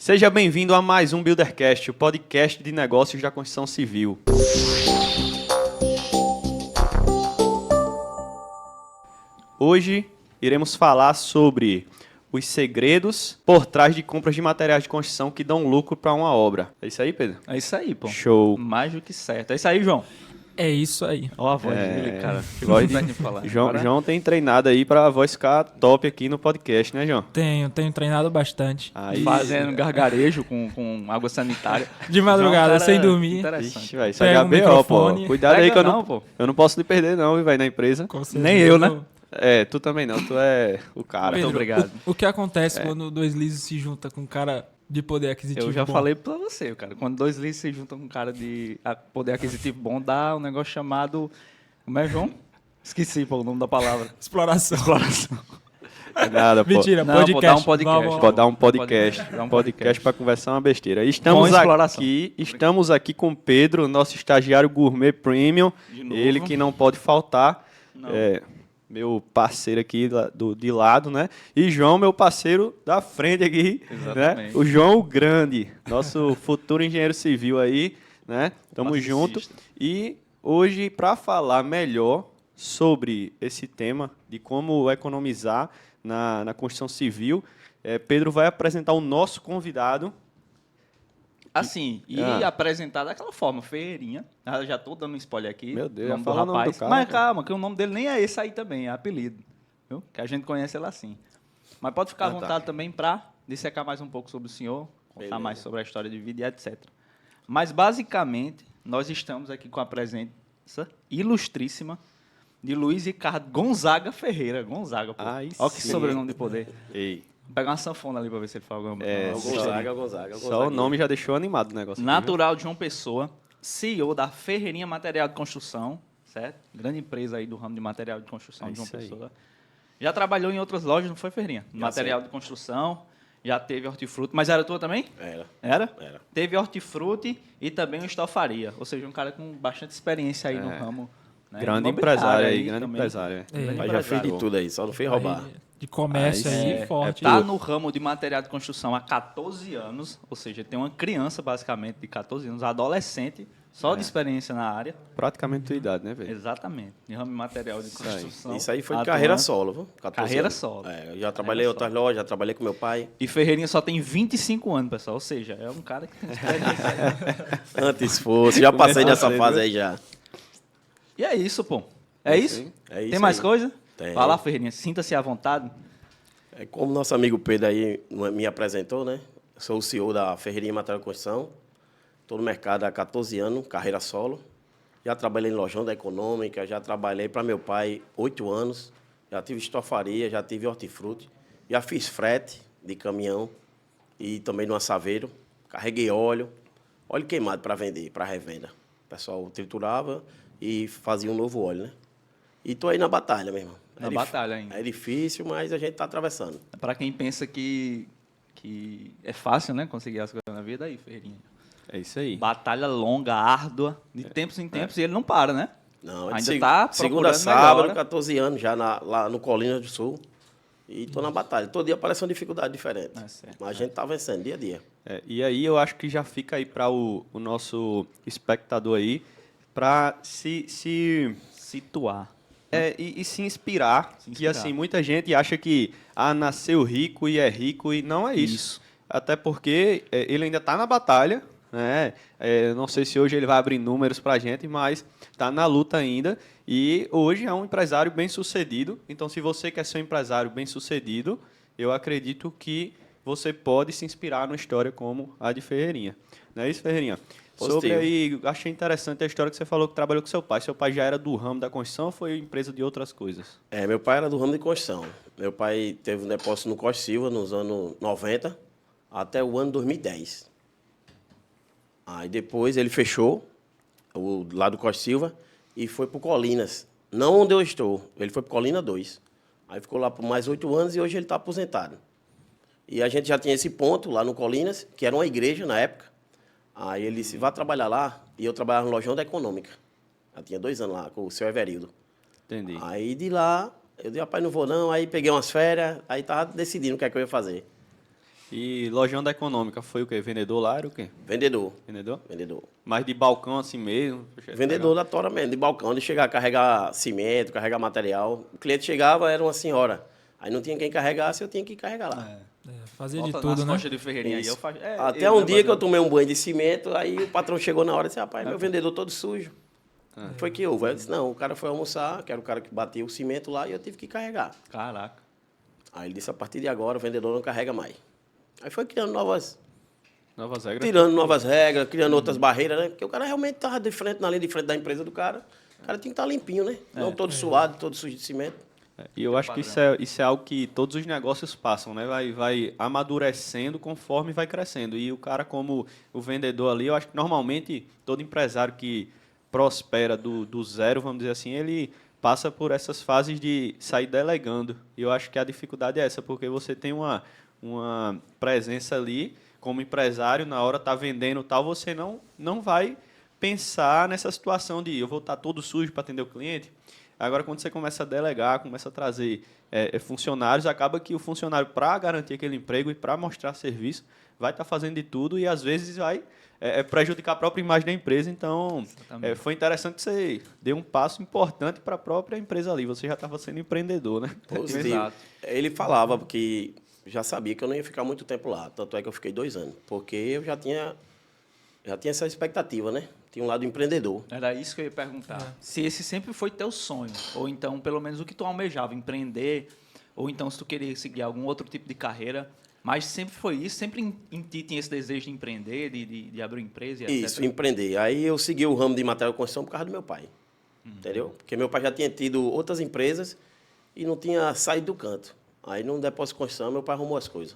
Seja bem-vindo a mais um Buildercast, o podcast de negócios da construção civil. Hoje iremos falar sobre os segredos por trás de compras de materiais de construção que dão lucro para uma obra. É isso aí, Pedro? É isso aí, pô. Show. Mais do que certo. É isso aí, João. É isso aí. Ó a voz dele, cara. Voz de falar. João tem treinado aí para a voz ficar top aqui no podcast, né, João? Tenho treinado bastante. Aí, fazendo gargarejo com água sanitária. De madrugada, João, cara, sem dormir. Interessante. Ixi, vai, isso é Pega o HBO, pô. microfone. Cuidado aí que pô. eu não posso lhe perder não, vai na empresa. Com certeza. Nem eu, né? É, tu também não, tu é o cara. Pedro, Muito obrigado. O que acontece quando dois lisos se juntam com um cara de poder aquisitivo Eu já bom? falei pra você, cara. Quando dois lisos se juntam com um cara de poder aquisitivo bom, dá um negócio chamado... Como é, João? Esqueci, pô, o nome da palavra. Exploração. Exploração. É nada, pô. Mentira, Não, podcast. pô, dá um podcast. Vamos. Pode dar um podcast. Dá um podcast para conversar é uma besteira. exploração. Estamos aqui com o Pedro, nosso estagiário gourmet premium. De novo. Ele que não pode faltar. Não. É, meu parceiro aqui de lado, né? E João, meu parceiro da frente aqui. Exatamente. Né? O João o Grande, nosso futuro engenheiro civil aí, né? Tamo junto. E hoje, para falar melhor sobre esse tema de como economizar na construção civil, Pedro vai apresentar o nosso convidado. Assim, e apresentar daquela forma, Ferreirinha. Já tô dando um spoiler aqui. Meu Deus, o nome já do falou o nome rapaz. do cara, Mas pô. calma, que o nome dele nem é esse aí também, é apelido. Viu? Que a gente conhece ele assim. Mas pode ficar à vontade também para dissecar mais um pouco sobre o senhor, contar mais sobre a história de vida e etc. Mas, basicamente, nós estamos aqui com a presença ilustríssima de Luiz Ricardo Gonzaga Ferreira. Gonzaga, pô. Ai, Olha que sim. sobrenome de poder. Ei, Vou pegar uma sanfona ali para ver se ele fala alguma Gonzaga. só o nome já deixou animado o negócio. aqui, Natural de João Pessoa, CEO da Ferreirinha Material de Construção, certo? Grande empresa aí do ramo de material de construção É de João isso aí. Pessoa. Já trabalhou em outras lojas, não foi, Ferreirinha? Já Material de construção, já teve hortifruti, mas era tua também? Era. Era? Teve hortifruti e também uma estofaria, ou seja, um cara com bastante experiência aí no ramo. Né? Grande imobiliário empresário aí, grande também. empresário. Grande Mas já fez de empresário. tudo aí, só não fez roubar. De comércio aí, forte. Tá no ramo de material de construção há 14 anos, ou seja, tem uma criança basicamente de 14 anos, adolescente, só de experiência na área. Praticamente tua idade, né, velho? Exatamente, de ramo de material de construção. Isso aí foi de atuando. carreira solo, viu? 14 Carreira anos. solo. Eu já trabalhei em outras lojas, já trabalhei com meu pai. E Ferreirinha só tem 25 anos, pessoal, ou seja, é um cara que tem experiência. Antes fosse, já passei nessa fase aí já. E é isso, pô. É isso? É isso Tem mais aí. coisa? Tem. Vai lá, Ferreirinha, sinta-se à vontade. É como nosso amigo Pedro aí me apresentou, né? Eu sou o CEO da Ferreirinha Material de Construção. Estou no mercado há 14 anos, carreira solo. Já trabalhei em lojão da Econômica, já trabalhei para meu pai 8 anos. Já tive estofaria, já tive hortifruti. Já fiz frete de caminhão e também no assaveiro. Carreguei óleo queimado para vender, para revenda. O pessoal triturava e fazia um novo óleo, né? E estou aí na batalha, meu irmão. Na batalha ainda. É difícil, mas a gente está atravessando. Para quem pensa que é fácil, né, conseguir as coisas na vida, aí, Ferreirinha. É isso aí. Batalha longa, árdua, de tempos em tempos, e ele não para, né? Não, Ainda de tá segunda a procurando sábado, melhora. 14 anos já lá no Colinas do Sul. E estou na batalha. Todo dia aparece uma dificuldade diferente. É certo. Mas a gente está vencendo dia a dia. E aí eu acho que já fica aí para o nosso espectador aí, para se Situar. e se inspirar, Se que inspirar. assim, muita gente acha que nasceu rico e é rico e não é isso. Isso. Até porque ele ainda está na batalha, né? Não sei se hoje ele vai abrir números para a gente, mas está na luta ainda. E hoje é um empresário bem-sucedido. Então, se você quer ser um empresário bem-sucedido, eu acredito que você pode se inspirar numa história como a de Ferreirinha. Não é isso, Ferreirinha? Positivo. Sobre aí, achei interessante a história que você falou que trabalhou com seu pai. Seu pai já era do ramo da construção ou foi empresa de outras coisas? Meu pai era do ramo de construção. Meu pai teve um depósito no Costa Silva nos anos 90 até o ano 2010. Aí depois ele fechou o lado do Costa Silva e foi para o Colinas. Não onde eu estou. Ele foi para o Colina 2. Aí ficou lá por mais 8 anos e hoje ele está aposentado. E a gente já tinha esse ponto lá no Colinas, que era uma igreja na época. Aí ele disse, vá trabalhar lá. E eu trabalhava no lojão da Econômica. Já tinha 2 anos lá com o seu Everildo. Entendi. Aí de lá, eu disse, rapaz, não vou não. Aí peguei umas férias, aí estava decidindo o que é que eu ia fazer. E lojão da Econômica foi o quê? Vendedor lá? Era o quê? Vendedor. Vendedor? Vendedor. Mas de balcão assim mesmo? Vendedor da Tora mesmo, de balcão, de chegar a carregar cimento, carregar material. O cliente chegava, era uma senhora. Aí não tinha quem carregasse, eu tinha que carregar lá. Fazia de Bota tudo, nas né? costas de Ferreirinha aí, Isso. eu faço. Até um dia que eu tomei um banho de cimento, aí o patrão chegou na hora e disse, rapaz, meu vendedor todo sujo. Foi que houve. Aí eu disse, não, o cara foi almoçar, que era o cara que batia o cimento lá, e eu tive que carregar. Caraca. Aí ele disse, a partir de agora o vendedor não carrega mais. Aí foi criando novas regras, criando outras barreiras, né? Porque o cara realmente estava de frente, na linha de frente da empresa do cara. O cara tinha que estar limpinho, né? Não todo suado, todo sujo de cimento. E eu acho que isso é algo que todos os negócios passam, né? Vai amadurecendo conforme vai crescendo. E o cara, como o vendedor ali, eu acho que normalmente todo empresário que prospera do zero, vamos dizer assim, ele passa por essas fases de sair delegando. E eu acho que a dificuldade é essa, porque você tem uma presença ali como empresário, na hora tá vendendo tal, você não vai pensar nessa situação de eu vou estar todo sujo para atender o cliente. Agora, quando você começa a delegar, começa a trazer funcionários, acaba que o funcionário, para garantir aquele emprego e para mostrar serviço, vai estar fazendo de tudo e, às vezes, vai prejudicar a própria imagem da empresa. Então, foi interessante que você deu um passo importante para a própria empresa ali. Você já estava sendo empreendedor, né? Positivo. Exato. Ele falava que já sabia que eu não ia ficar muito tempo lá. Tanto é que eu fiquei 2 anos. Porque eu já tinha essa expectativa, né? Tinha um lado empreendedor. Era isso que eu ia perguntar. Se esse sempre foi teu sonho, ou então, pelo menos, o que tu almejava, empreender, ou então se tu queria seguir algum outro tipo de carreira, mas sempre foi isso, sempre em ti tinha esse desejo de empreender, de abrir uma empresa e etc. Isso, empreender. Aí eu segui o ramo de material de construção por causa do meu pai. Entendeu? Porque meu pai já tinha tido outras empresas e não tinha saído do canto. Aí, num depósito de construção, meu pai arrumou as coisas.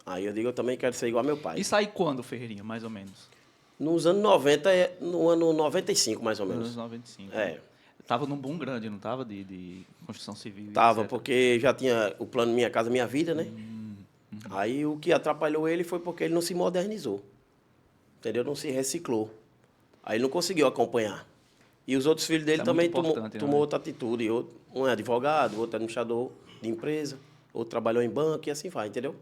Aí eu digo, eu também quero ser igual ao meu pai. Isso aí quando, Ferreirinha, mais ou menos? Nos anos 90, no ano 95, mais ou Nos menos. anos 95. É. Tava num boom grande, não tava? De construção civil. Tava, etc. porque já tinha o plano Minha Casa Minha Vida, né? Aí o que atrapalhou ele foi porque ele não se modernizou. Entendeu? Não se reciclou. Aí ele não conseguiu acompanhar. E os outros filhos dele Isso é também muito importante, tomou né? outra atitude. Um é advogado, outro é administrador de empresa, outro trabalhou em banco e assim vai, entendeu?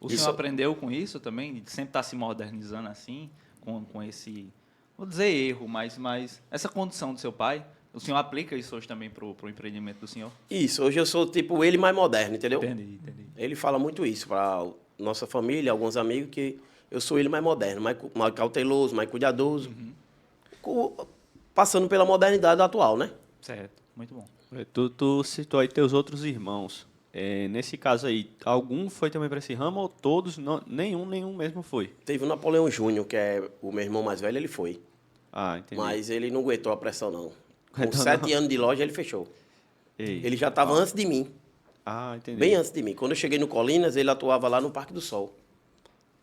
O Isso- senhor aprendeu com isso também? De sempre estar se modernizando assim, com esse, vou dizer erro, mas essa condição do seu pai? O senhor aplica isso hoje também para o empreendimento do senhor? Isso, hoje eu sou tipo ele mais moderno, entendeu? Entendi. Ele fala muito isso para nossa família, alguns amigos, que eu sou ele mais moderno, mais cauteloso, mais cuidadoso. Passando pela modernidade atual, né? Certo, muito bom. Tu citou aí teus outros irmãos. Nesse caso aí, algum foi também para esse ramo ou todos? Não, nenhum mesmo foi? Teve o Napoleão Júnior, que é o meu irmão mais velho, ele foi. Ah, entendi. Mas ele não aguentou a pressão, não. Com Aguentou 7 anos de loja, ele fechou. Ei. Ele já estava antes de mim, Ah, entendi. bem antes de mim. Quando eu cheguei no Colinas, ele atuava lá no Parque do Sol.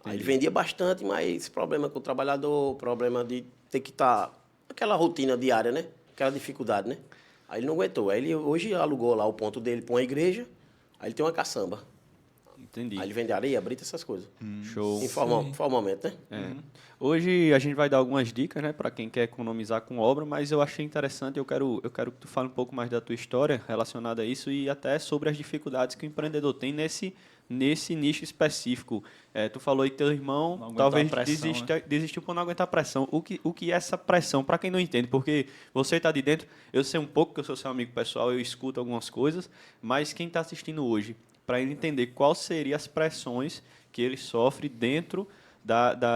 Aí ele vendia bastante, mas problema com o trabalhador, problema de ter que estar... aquela rotina diária, né? Aquela dificuldade, né? Aí ele não aguentou. Aí ele hoje alugou lá o ponto dele para uma igreja, aí ele tem uma caçamba. Entendi. Aí ele vende areia, brita, essas coisas. Show. Formalmente, né? Hoje a gente vai dar algumas dicas, né, para quem quer economizar com obra, mas eu achei interessante, eu quero que tu fale um pouco mais da tua história relacionada a isso e até sobre as dificuldades que o empreendedor tem nesse nicho específico. Tu falou aí que teu Não irmão aguentar talvez a pressão, desistiu por não aguentar a pressão. O que é essa pressão? Para quem não entende, porque você está de dentro, eu sei um pouco, que eu sou seu amigo pessoal, eu escuto algumas coisas, mas quem está assistindo hoje, para ele entender quais seriam as pressões que ele sofre dentro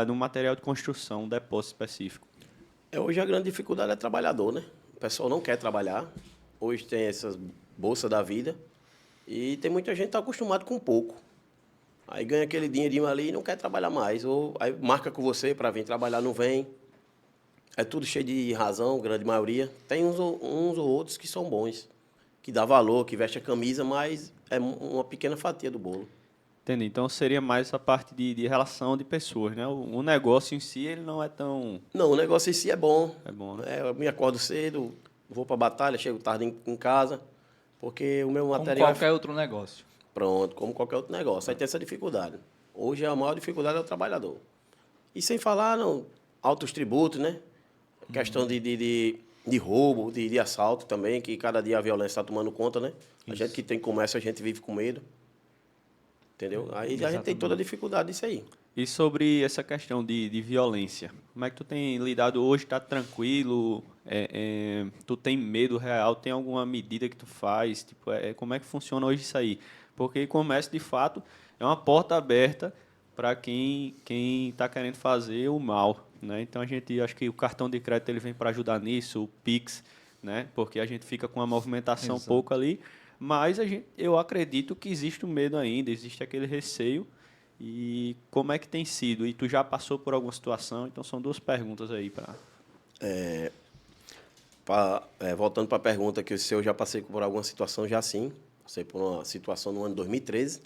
do material de construção, um depósito específico. Hoje a grande dificuldade é trabalhador, né? O pessoal não quer trabalhar. Hoje tem essas bolsas da vida. E tem muita gente que está acostumado com pouco. Aí ganha aquele dinheirinho ali e não quer trabalhar mais. Ou aí marca com você para vir trabalhar, não vem. É tudo cheio de razão, grande maioria. Tem uns ou outros que são bons, que dá valor, que veste a camisa, mas é uma pequena fatia do bolo. Entendi. Então seria mais essa parte de relação de pessoas, né? O negócio em si, ele não é tão... Não, o negócio em si é bom. É bom, né? Eu me acordo cedo, vou para a batalha, chego tarde em casa, porque o meu Como material... qualquer outro negócio. Pronto, como qualquer outro negócio. Aí tem essa dificuldade. Hoje a maior dificuldade é o trabalhador. E sem falar, não, altos tributos, né? Questão de roubo, de assalto também, que cada dia a violência está tomando conta, né? A gente que tem comércio, a gente vive com medo. Entendeu? Aí a gente tem toda a dificuldade disso aí. E sobre essa questão de violência, como é que tu tem lidado hoje? Tá tranquilo? Tu tem medo real? Tem alguma medida que tu faz? Tipo, como é que funciona hoje isso aí? Porque comércio, de fato, é uma porta aberta para quem está querendo fazer o mal, né? Então, acho que o cartão de crédito ele vem para ajudar nisso, o Pix, né? Porque a gente fica com uma movimentação pouco ali, mas eu acredito que existe o medo ainda, existe aquele receio. E como é que tem sido? E tu já passou por alguma situação? Então são duas perguntas aí para. Voltando para a pergunta que se eu já passei por alguma situação, já sim. Passei por uma situação no ano 2013,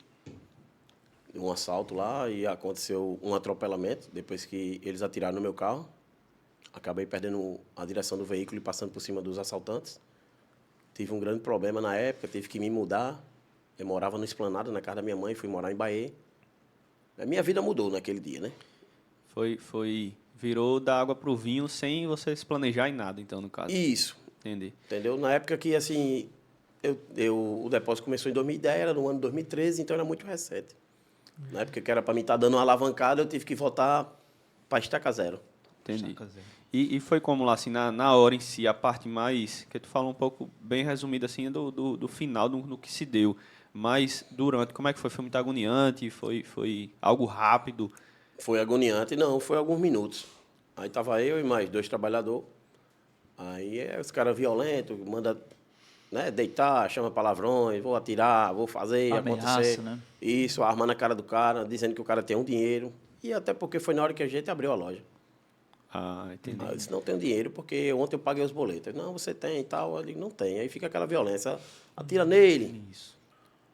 um assalto lá e aconteceu um atropelamento depois que eles atiraram no meu carro. Acabei perdendo a direção do veículo e passando por cima dos assaltantes. Tive um grande problema na época, tive que me mudar. Eu morava no Esplanada, na casa da minha mãe, fui morar em Bahia. A minha vida mudou naquele dia, né? Virou da água pro vinho sem você se planejar em nada, então, no caso. Isso. Entendi. Entendeu? Na época que, assim, o depósito começou em 2010, era no ano 2013, então era muito recente. Na época que era para mim estar dando uma alavancada, eu tive que voltar para estaca zero. Entendi. E foi como lá, assim, na hora em si, a parte mais, que tu falou um pouco, bem resumida, assim, do final, do que se deu. Mas durante, como é que foi? Foi muito agoniante? Foi algo rápido? Foi agoniante, não, foi alguns minutos. Aí tava eu e mais 2 trabalhadores. Aí os caras violentos, manda, né, deitar, chama palavrões, vou atirar, vou fazer, Ameaça, acontecer. né? Isso, arma na cara do cara, dizendo que o cara tem um dinheiro. E até porque foi na hora que a gente abriu a loja. Ah, entendi. Aí eu disse, não tenho dinheiro, porque ontem eu paguei os boletos. Não, você tem e tal. Ele não tem. Aí fica aquela violência. Atira nele. Isso.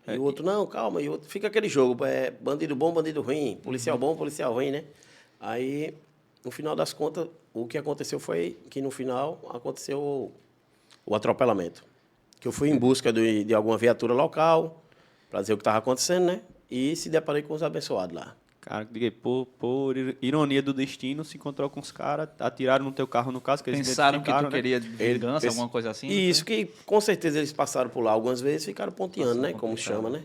E o outro, não, calma. E o outro, fica aquele jogo. Bandido bom, bandido ruim. Policial bom, policial ruim, né? Aí, no final das contas, o que aconteceu foi que, no final, aconteceu o atropelamento. Que eu fui em busca de alguma viatura local, para dizer o que estava acontecendo, né? E se deparei com os abençoados lá. Cara, por ironia do destino, se encontrou com os caras, atiraram no teu carro, no caso, que eles Pensaram que tu identificaram, né? queria vingança, alguma coisa assim? E isso que, com certeza, eles passaram por lá algumas vezes, ficaram ponteando, né? Como chama, né?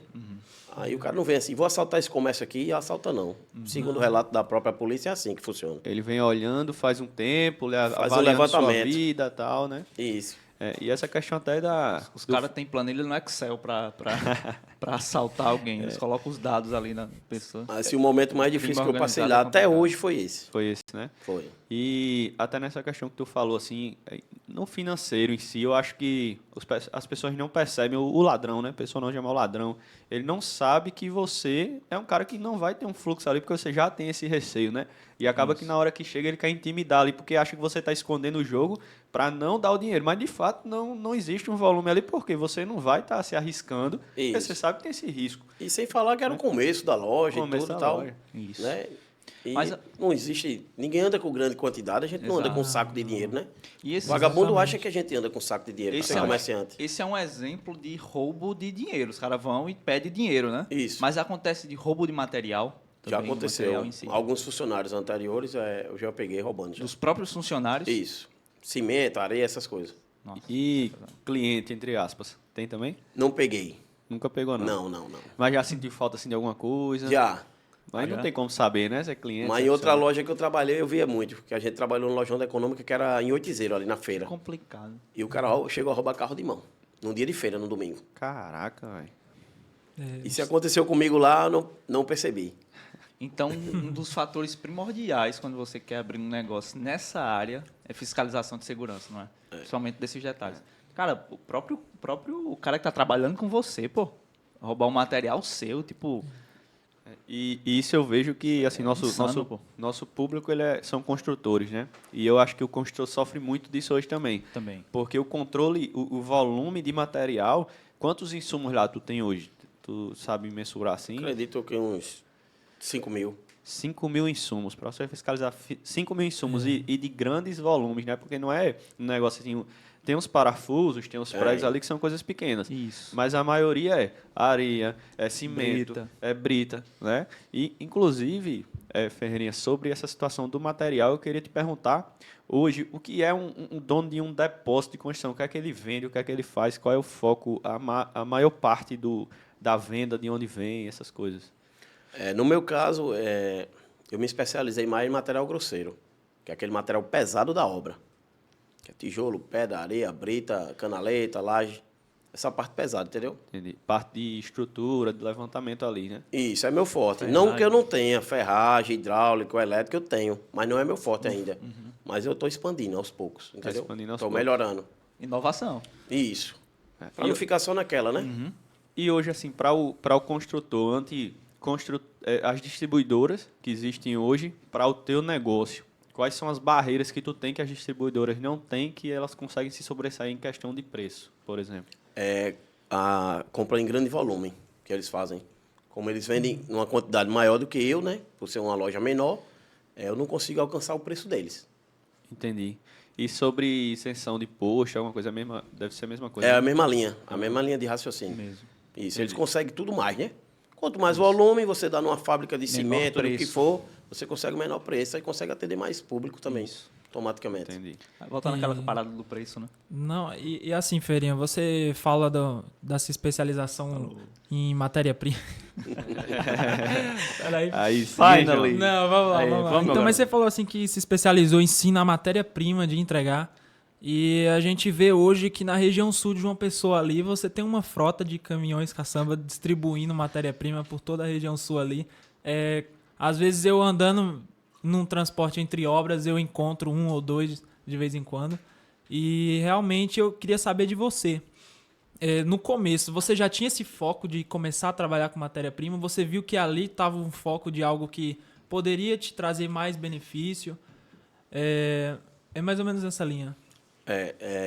Aí o cara não vem assim, vou assaltar esse comércio aqui e assalta não. Segundo o relato da própria polícia, é assim que funciona. Ele vem olhando, faz um tempo, Faz um avaliando sua levantamento. vida e tal, né? Isso. E essa questão até Os caras têm planilha no Excel para assaltar alguém. Eles colocam os dados ali na pessoa. Assim, o momento mais difícil que eu passei lá organizado é até complicado. hoje foi esse. Foi esse, né? Foi. E até nessa questão que tu falou, assim, no financeiro em si, eu acho que as pessoas não percebem o ladrão, né? A pessoa não chama o ladrão. Ele não sabe que você é um cara que não vai ter um fluxo ali, porque você já tem esse receio, né? E acaba que na hora que chega ele quer intimidar ali, porque acha que você está escondendo o jogo para não dar o dinheiro. Mas, de fato, não existe um volume ali, porque você não vai estar se arriscando, porque Isso. você sabe que tem esse risco. E sem falar que era o começo da loja Começo e tudo da e tal. loja. Isso. Né? E Mas- não existe... Ninguém anda com grande quantidade, a gente não anda com saco de dinheiro, né? E esse, O vagabundo Exatamente. acha que a gente anda com saco de dinheiro para Esse ser é um- comerciante. esse é um exemplo de roubo de dinheiro. Os caras vão e pedem dinheiro, né? Isso. Mas acontece de roubo de material. Já também, aconteceu. material em si. Alguns funcionários anteriores, eu já peguei roubando. Já. Dos próprios funcionários. Isso. Cimento, areia, essas coisas. Nossa. E cliente, entre aspas, tem também? Não peguei. Nunca pegou, não? Não. Mas já sentiu falta assim, de alguma coisa? Já. Mas Já? não tem como saber, né? Se é cliente. Mas se em é outra funcionário. loja que eu trabalhei, eu via muito. Porque a gente trabalhou numa lojão da econômica que era em Oitizeiro, ali na feira. Complicado. E o cara chegou a roubar carro de mão. Num dia de feira, no domingo. Caraca, velho. E se aconteceu comigo lá, eu não percebi. Então, um dos fatores primordiais quando você quer abrir um negócio nessa área é fiscalização de segurança, não é? Principalmente desses detalhes. Cara, o próprio cara que está trabalhando com você, pô, roubar um material seu, tipo... E isso eu vejo que assim, insano, pô. nosso público são construtores, né? E eu acho que o construtor sofre muito disso hoje também. Também. Porque o controle, o volume de material, quantos insumos lá tu tem hoje? Tu sabe mensurar assim? Acredito que uns 5 mil. 5 mil insumos, para você fiscalizar 5 mil insumos e de grandes volumes, né? Porque não é um negócio assim. Tem uns parafusos, tem uns pregos ali que são coisas pequenas. Isso. Mas a maioria é areia, é cimento, Brita. é brita, né? E, inclusive, Ferreirinha, sobre essa situação do material, eu queria te perguntar hoje, o que é um dono de um depósito de construção? O que é que ele vende, o que é que ele faz, qual é o foco, a maior parte da venda, de onde vem, essas coisas? No meu caso, eu me especializei mais em material grosseiro, que é aquele material pesado da obra. Que é tijolo, pedra, areia, brita, canaleta, laje. Essa parte pesada, entendeu? Entendi. Parte de estrutura, de levantamento ali, né? Isso, é meu forte. Ferragem. Não que eu não tenha ferragem, hidráulico, elétrico, eu tenho. Mas não é meu forte ainda. Mas eu estou expandindo aos poucos, entendeu? expandindo aos Estou poucos. melhorando. Inovação. Isso. É. Para não ficar só naquela, né? E hoje, assim, para o construtor, as distribuidoras que existem hoje para o teu negócio, quais são as barreiras que tu tem que as distribuidoras não têm que elas conseguem se sobressair em questão de preço, por exemplo? A compra em grande volume que eles fazem. Como eles vendem numa quantidade maior do que eu, né? Por ser uma loja menor, eu não consigo alcançar o preço deles. Entendi. E sobre isenção de posto, alguma coisa mesma, deve ser a mesma coisa. É né? a mesma linha de raciocínio. Mesmo. Isso, eles conseguem tudo mais, né? Quanto mais volume você dá numa fábrica de cimento, do que preço. for, você consegue o menor preço e consegue atender mais público também, automaticamente. Entendi. Voltando àquela parada do preço, né? Não, e assim, Feirinha, você fala dessa especialização em matéria-prima. Peraí. Aí sim, Finally. João. Não, vamos lá, Aí, vamos lá. vamos Então, agora. mas você falou assim que se especializou em si na matéria-prima de entregar. E a gente vê hoje que na região sul de João Pessoa ali, você tem uma frota de caminhões caçamba distribuindo matéria-prima por toda a região sul ali. Às vezes eu andando num transporte entre obras, eu encontro um ou dois de vez em quando. E realmente eu queria saber de você. No começo, você já tinha esse foco de começar a trabalhar com matéria-prima? Você viu que ali estava um foco de algo que poderia te trazer mais benefício? É mais ou menos essa linha.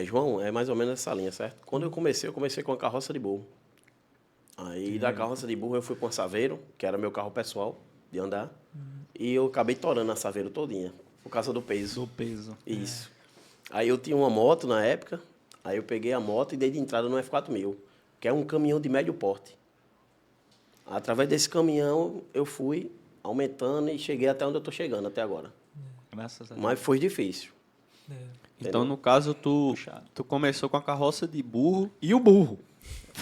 João, é mais ou menos essa linha, certo? Quando eu comecei com a carroça de burro. Aí da carroça de burro eu fui com a Saveiro, que era meu carro pessoal de andar. E eu acabei torando a Saveiro todinha, por causa do peso. Do peso. Isso. Aí eu tinha uma moto na época, aí eu peguei a moto e dei de entrada no F4000, que é um caminhão de médio porte. Através desse caminhão eu fui aumentando e cheguei até onde eu estou chegando até agora. Graças a Deus. Mas foi difícil. Então, no caso, tu começou com a carroça de burro e o burro.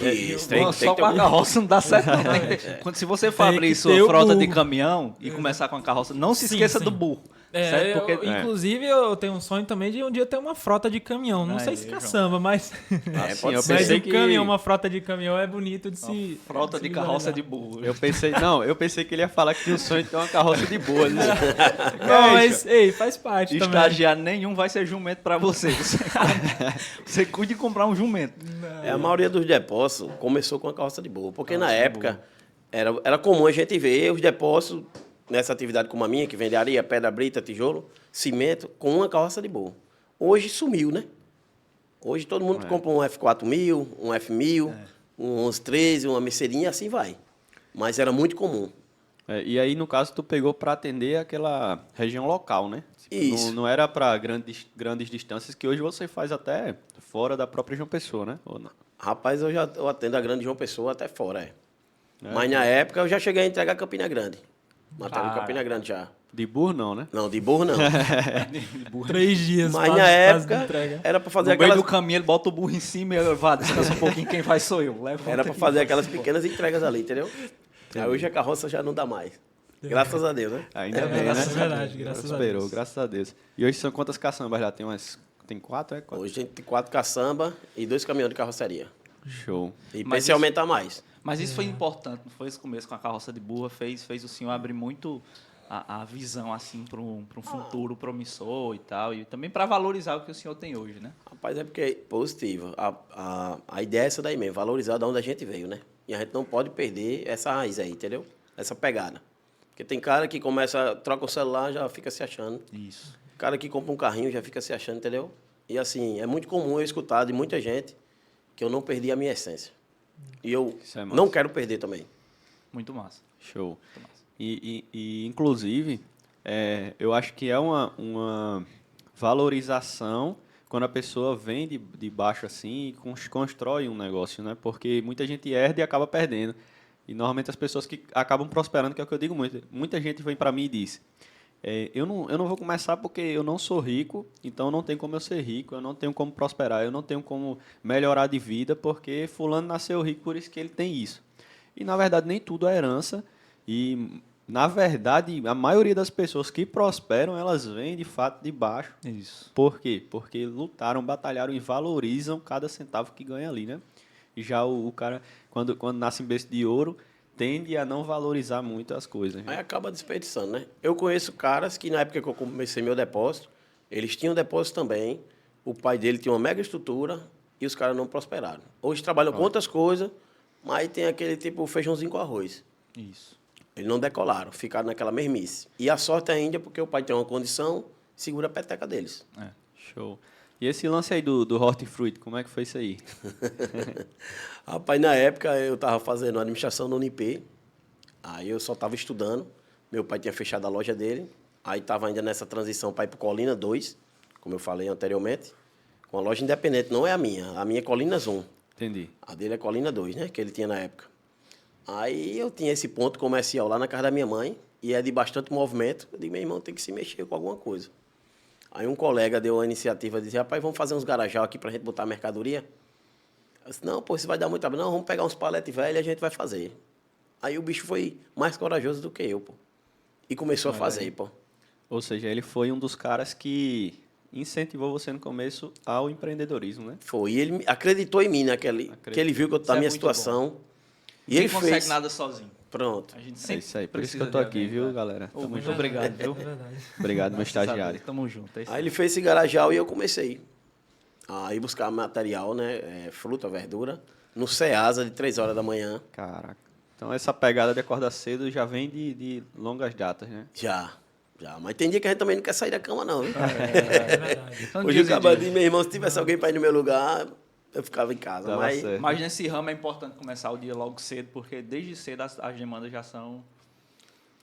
Isso, Só com a carroça não dá certo, não. Quando, se você for Tem abrir que sua ter o frota de burro. caminhão e começar com a carroça, não se Sim, esqueça sim. do burro. Certo? Porque Inclusive, eu tenho um sonho também de um dia ter uma frota de caminhão. Não Aí, sei se João. caçamba, mas... Assim, eu mas pensei um que... caminhão, uma frota de caminhão é bonito de se... frota de se carroça visualizar. de burro. Eu pensei que ele ia falar que tinha o sonho de ter uma carroça de boa. Né? Não, mas, ei, faz parte também. Estagiário nenhum vai ser jumento para você. Você cuide de comprar um jumento. A maioria dos depósitos começou com a carroça de burro, porque na época era comum a gente ver os depósitos nessa atividade como a minha, que vende areia, pedra, brita, tijolo, cimento, com uma carroça de burro. Hoje sumiu, né? Hoje todo mundo compra um F4000, um F1000, um 1113, uma Mercedinha e assim vai. Mas era muito comum. E aí, no caso, tu pegou para atender aquela região local, né? Isso. Não era para grandes distâncias, que hoje você faz até fora da própria João Pessoa, né? Ou não? Rapaz, eu atendo a grande João Pessoa até fora, Mas na época eu já cheguei a entregar Campina Grande. Matéria em Campina Grande já. De burro, não, né? Não, de burro não. 3 dias. Mas quase- na quase de época entrega. era para No fazer meio aquelas... do caminho ele bota o burro em cima e vá, descansa um pouquinho, quem faz sou eu. Levanta Era para aqui. fazer aquelas pequenas entregas ali, entendeu? Aí hoje a carroça já não dá mais. Graças a Deus, né? Ainda bem, né? É verdade, graças a Prosperou, Deus. graças a Deus. E hoje são quantas caçambas já? Tem 4, é? 4? Hoje a gente tem 4 caçamba e 2 caminhões de carroceria. Show. E Mas pense em aumentar mais. Mas isso foi importante, não foi esse começo com a carroça de burra, fez o senhor abrir muito a visão assim para um futuro promissor e tal, e também para valorizar o que o senhor tem hoje, né? Rapaz, é porque é positivo. A ideia é essa daí mesmo, valorizar de onde a gente veio, né? E a gente não pode perder essa raiz aí, entendeu? Essa pegada. Porque tem cara que troca o celular já fica se achando. Isso. Cara que compra um carrinho já fica se achando, entendeu? E assim, é muito comum eu escutar de muita gente que eu não perdi a minha essência. E eu Isso é massa. não quero perder também. Muito massa. Show. Muito massa. Inclusive, eu acho que é uma valorização quando a pessoa vem de baixo assim e constrói um negócio, né? Porque muita gente herda e acaba perdendo. E normalmente as pessoas que acabam prosperando, que é o que eu digo muito. Muita gente vem para mim e diz: eu não vou começar porque eu não sou rico, então não tem como eu ser rico, eu não tenho como prosperar, eu não tenho como melhorar de vida porque fulano nasceu rico, por isso que ele tem isso. E na verdade nem tudo é herança E, na verdade, a maioria das pessoas que prosperam, elas vêm de fato de baixo. Isso. Por quê? Porque lutaram, batalharam e valorizam cada centavo que ganha ali, né? E já o cara, quando nasce em berço de ouro, tende a não valorizar muito as coisas. Aí Né? acaba desperdiçando, né? Eu conheço caras que na época que eu comecei meu depósito, eles tinham depósito também, o pai dele tinha uma mega estrutura e os caras não prosperaram. Hoje trabalham com outras coisas, mas tem aquele tipo feijãozinho com arroz. Isso. Eles não decolaram, ficaram naquela mesmice. E a sorte ainda é porque o pai tem uma condição, segura a peteca deles. Show. E esse lance aí do hortifruti, como é que foi isso aí? Rapaz, na época eu estava fazendo administração no Unip, aí eu só estava estudando, meu pai tinha fechado a loja dele, aí estava ainda nessa transição para ir para Colina 2, como eu falei anteriormente, com a loja independente, não é a minha é Colinas 1, Entendi. a dele é Colina 2, né, que ele tinha na época. Aí eu tinha esse ponto comercial lá na casa da minha mãe, e é de bastante movimento, eu digo, meu irmão, tem que se mexer com alguma coisa. Aí um colega deu a iniciativa de dizer, rapaz, vamos fazer uns garajal aqui para a gente botar mercadoria? Eu disse, não, pô, isso vai dar muito trabalho. Não, vamos pegar uns paletes velhos e a gente vai fazer. Aí o bicho foi mais corajoso do que eu, pô. E começou a fazer, pô. Ou seja, ele foi um dos caras que incentivou você no começo ao empreendedorismo, né? Foi. E ele acreditou em mim, que ele viu que eu Isso na é minha muito situação. E Ninguém ele consegue fez. nada sozinho. Pronto. A gente É sempre isso aí. Por isso que precisa eu tô de aqui, alguém, viu, né? galera? Ô, Tamo muito junto. obrigado, viu? É verdade. Obrigado, meu Graças a Deus, estagiário. tamo junto. É isso Aí aí. ele fez esse garajal e eu comecei a ir buscar material, né? Fruta, verdura, no Ceasa de 3 horas da manhã. Caraca. Então essa pegada de acordar cedo já vem de longas datas, né? Já. Mas tem dia que a gente também não quer sair da cama, não. Viu? É verdade. São Hoje dias o e cabelo dias. de meu irmão, se tivesse alguém para ir no meu lugar, eu ficava em casa. Tava Mas certo. Mas nesse ramo é importante começar o dia logo cedo, porque desde cedo as demandas já são...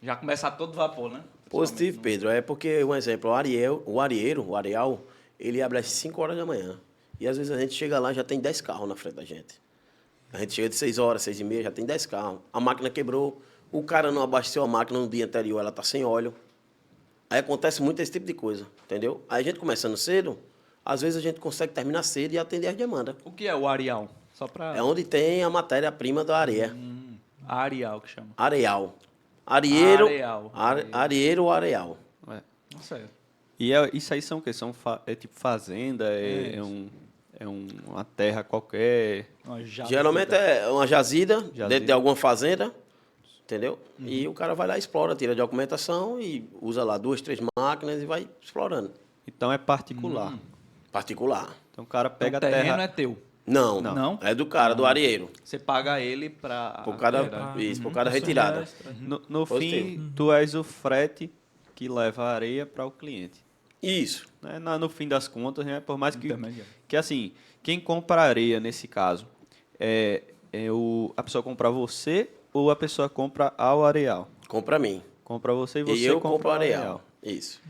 Já começa a todo vapor, né? positivo, Pedro, é porque, um exemplo, o Areal, ele abre às 5 horas da manhã. E às vezes a gente chega lá já tem 10 carros na frente da gente. A gente chega de 6 horas, 6 e meia, já tem 10 carros. A máquina quebrou, o cara não abasteceu a máquina no dia anterior, ela está sem óleo. Aí acontece muito esse tipo de coisa, entendeu? Aí a gente começando cedo, às vezes a gente consegue terminar cedo e atender as demandas. O que é o areal? Só para... É onde tem a matéria-prima da areia. Areal que chama. Areal. Arieiro. Areal. Arieiro ou areal. É. Nossa, é. E isso aí são o quê? É tipo fazenda? Uma terra qualquer? Uma jazida. Geralmente é uma jazida, Jazida. dentro de alguma fazenda, entendeu? E o cara vai lá e explora, tira a documentação e usa lá 2, 3 máquinas e vai explorando. Então é particular. Particular. Então o cara pega Então, o a terreno terra. é teu. Não, Não? é do cara, do arieiro. Você paga ele para... Por cada, isso, por cada retirada. No fim, Positivo. tu és o frete que leva a areia para o cliente. Isso. Né? No fim das contas, né? Por mais Intermediário. que assim, quem compra areia nesse caso, a pessoa compra você ou a pessoa compra ao areal? Compra a mim. Compra você e você E eu compra compro o ao areal. Isso.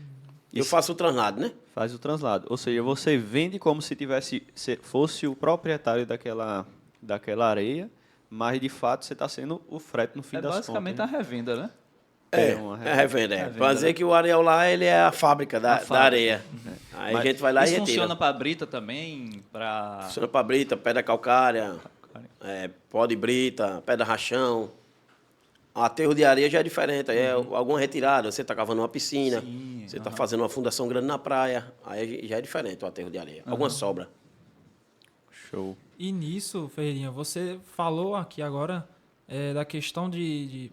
Eu Isso. faço o translado, né? Faz o translado. Ou seja, você vende como se fosse o proprietário daquela areia, mas de fato você está sendo o frete no fim É das basicamente contas. a revenda, né? É revenda. Revenda, Pra dizer né? que o areal lá, ele é a fábrica da fábrica. areia. Aí a gente vai lá Isso e retira. funciona para brita também? Para... Funciona para brita, pedra calcária, pó de brita, pedra rachão. Aterro de areia já é diferente, aí é alguma retirada. Você está cavando uma piscina, Sim, você está fazendo uma fundação grande na praia, aí já é diferente o aterro de areia. Alguma sobra. Show. E nisso, Ferreirinha, você falou aqui agora da questão de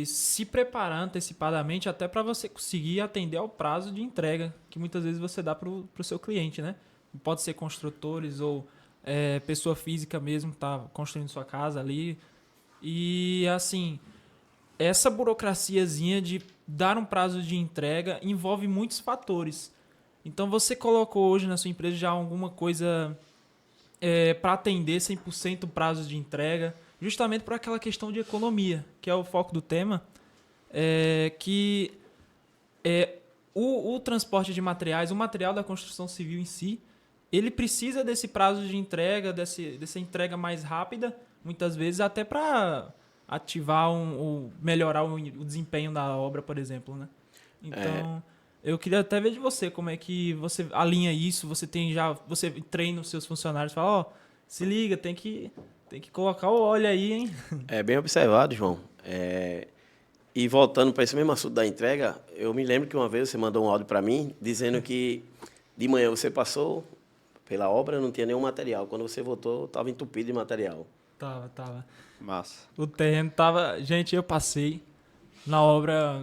se preparar antecipadamente até para você conseguir atender ao prazo de entrega que muitas vezes você dá para o seu cliente, né? Pode ser construtores ou pessoa física mesmo, tá construindo sua casa ali. E assim, essa burocraciazinha de dar um prazo de entrega envolve muitos fatores. Então você colocou hoje na sua empresa já alguma coisa para atender 100% o prazo de entrega, justamente por aquela questão de economia, que é o foco do tema, o transporte de materiais, o material da construção civil em si, ele precisa desse prazo de entrega, dessa entrega mais rápida, muitas vezes até para ativar melhorar o desempenho da obra, por exemplo, né? Então, eu queria até ver de você como é que você alinha isso, você treina os seus funcionários, fala, se liga, tem que Tem que colocar o óleo aí, hein? É bem observado, João. E voltando para esse mesmo assunto da entrega, eu me lembro que uma vez você mandou um áudio para mim dizendo que de manhã você passou pela obra, não tinha nenhum material. Quando você voltou, estava entupido de material. Tava. Massa. O terreno tava... Gente, eu passei na obra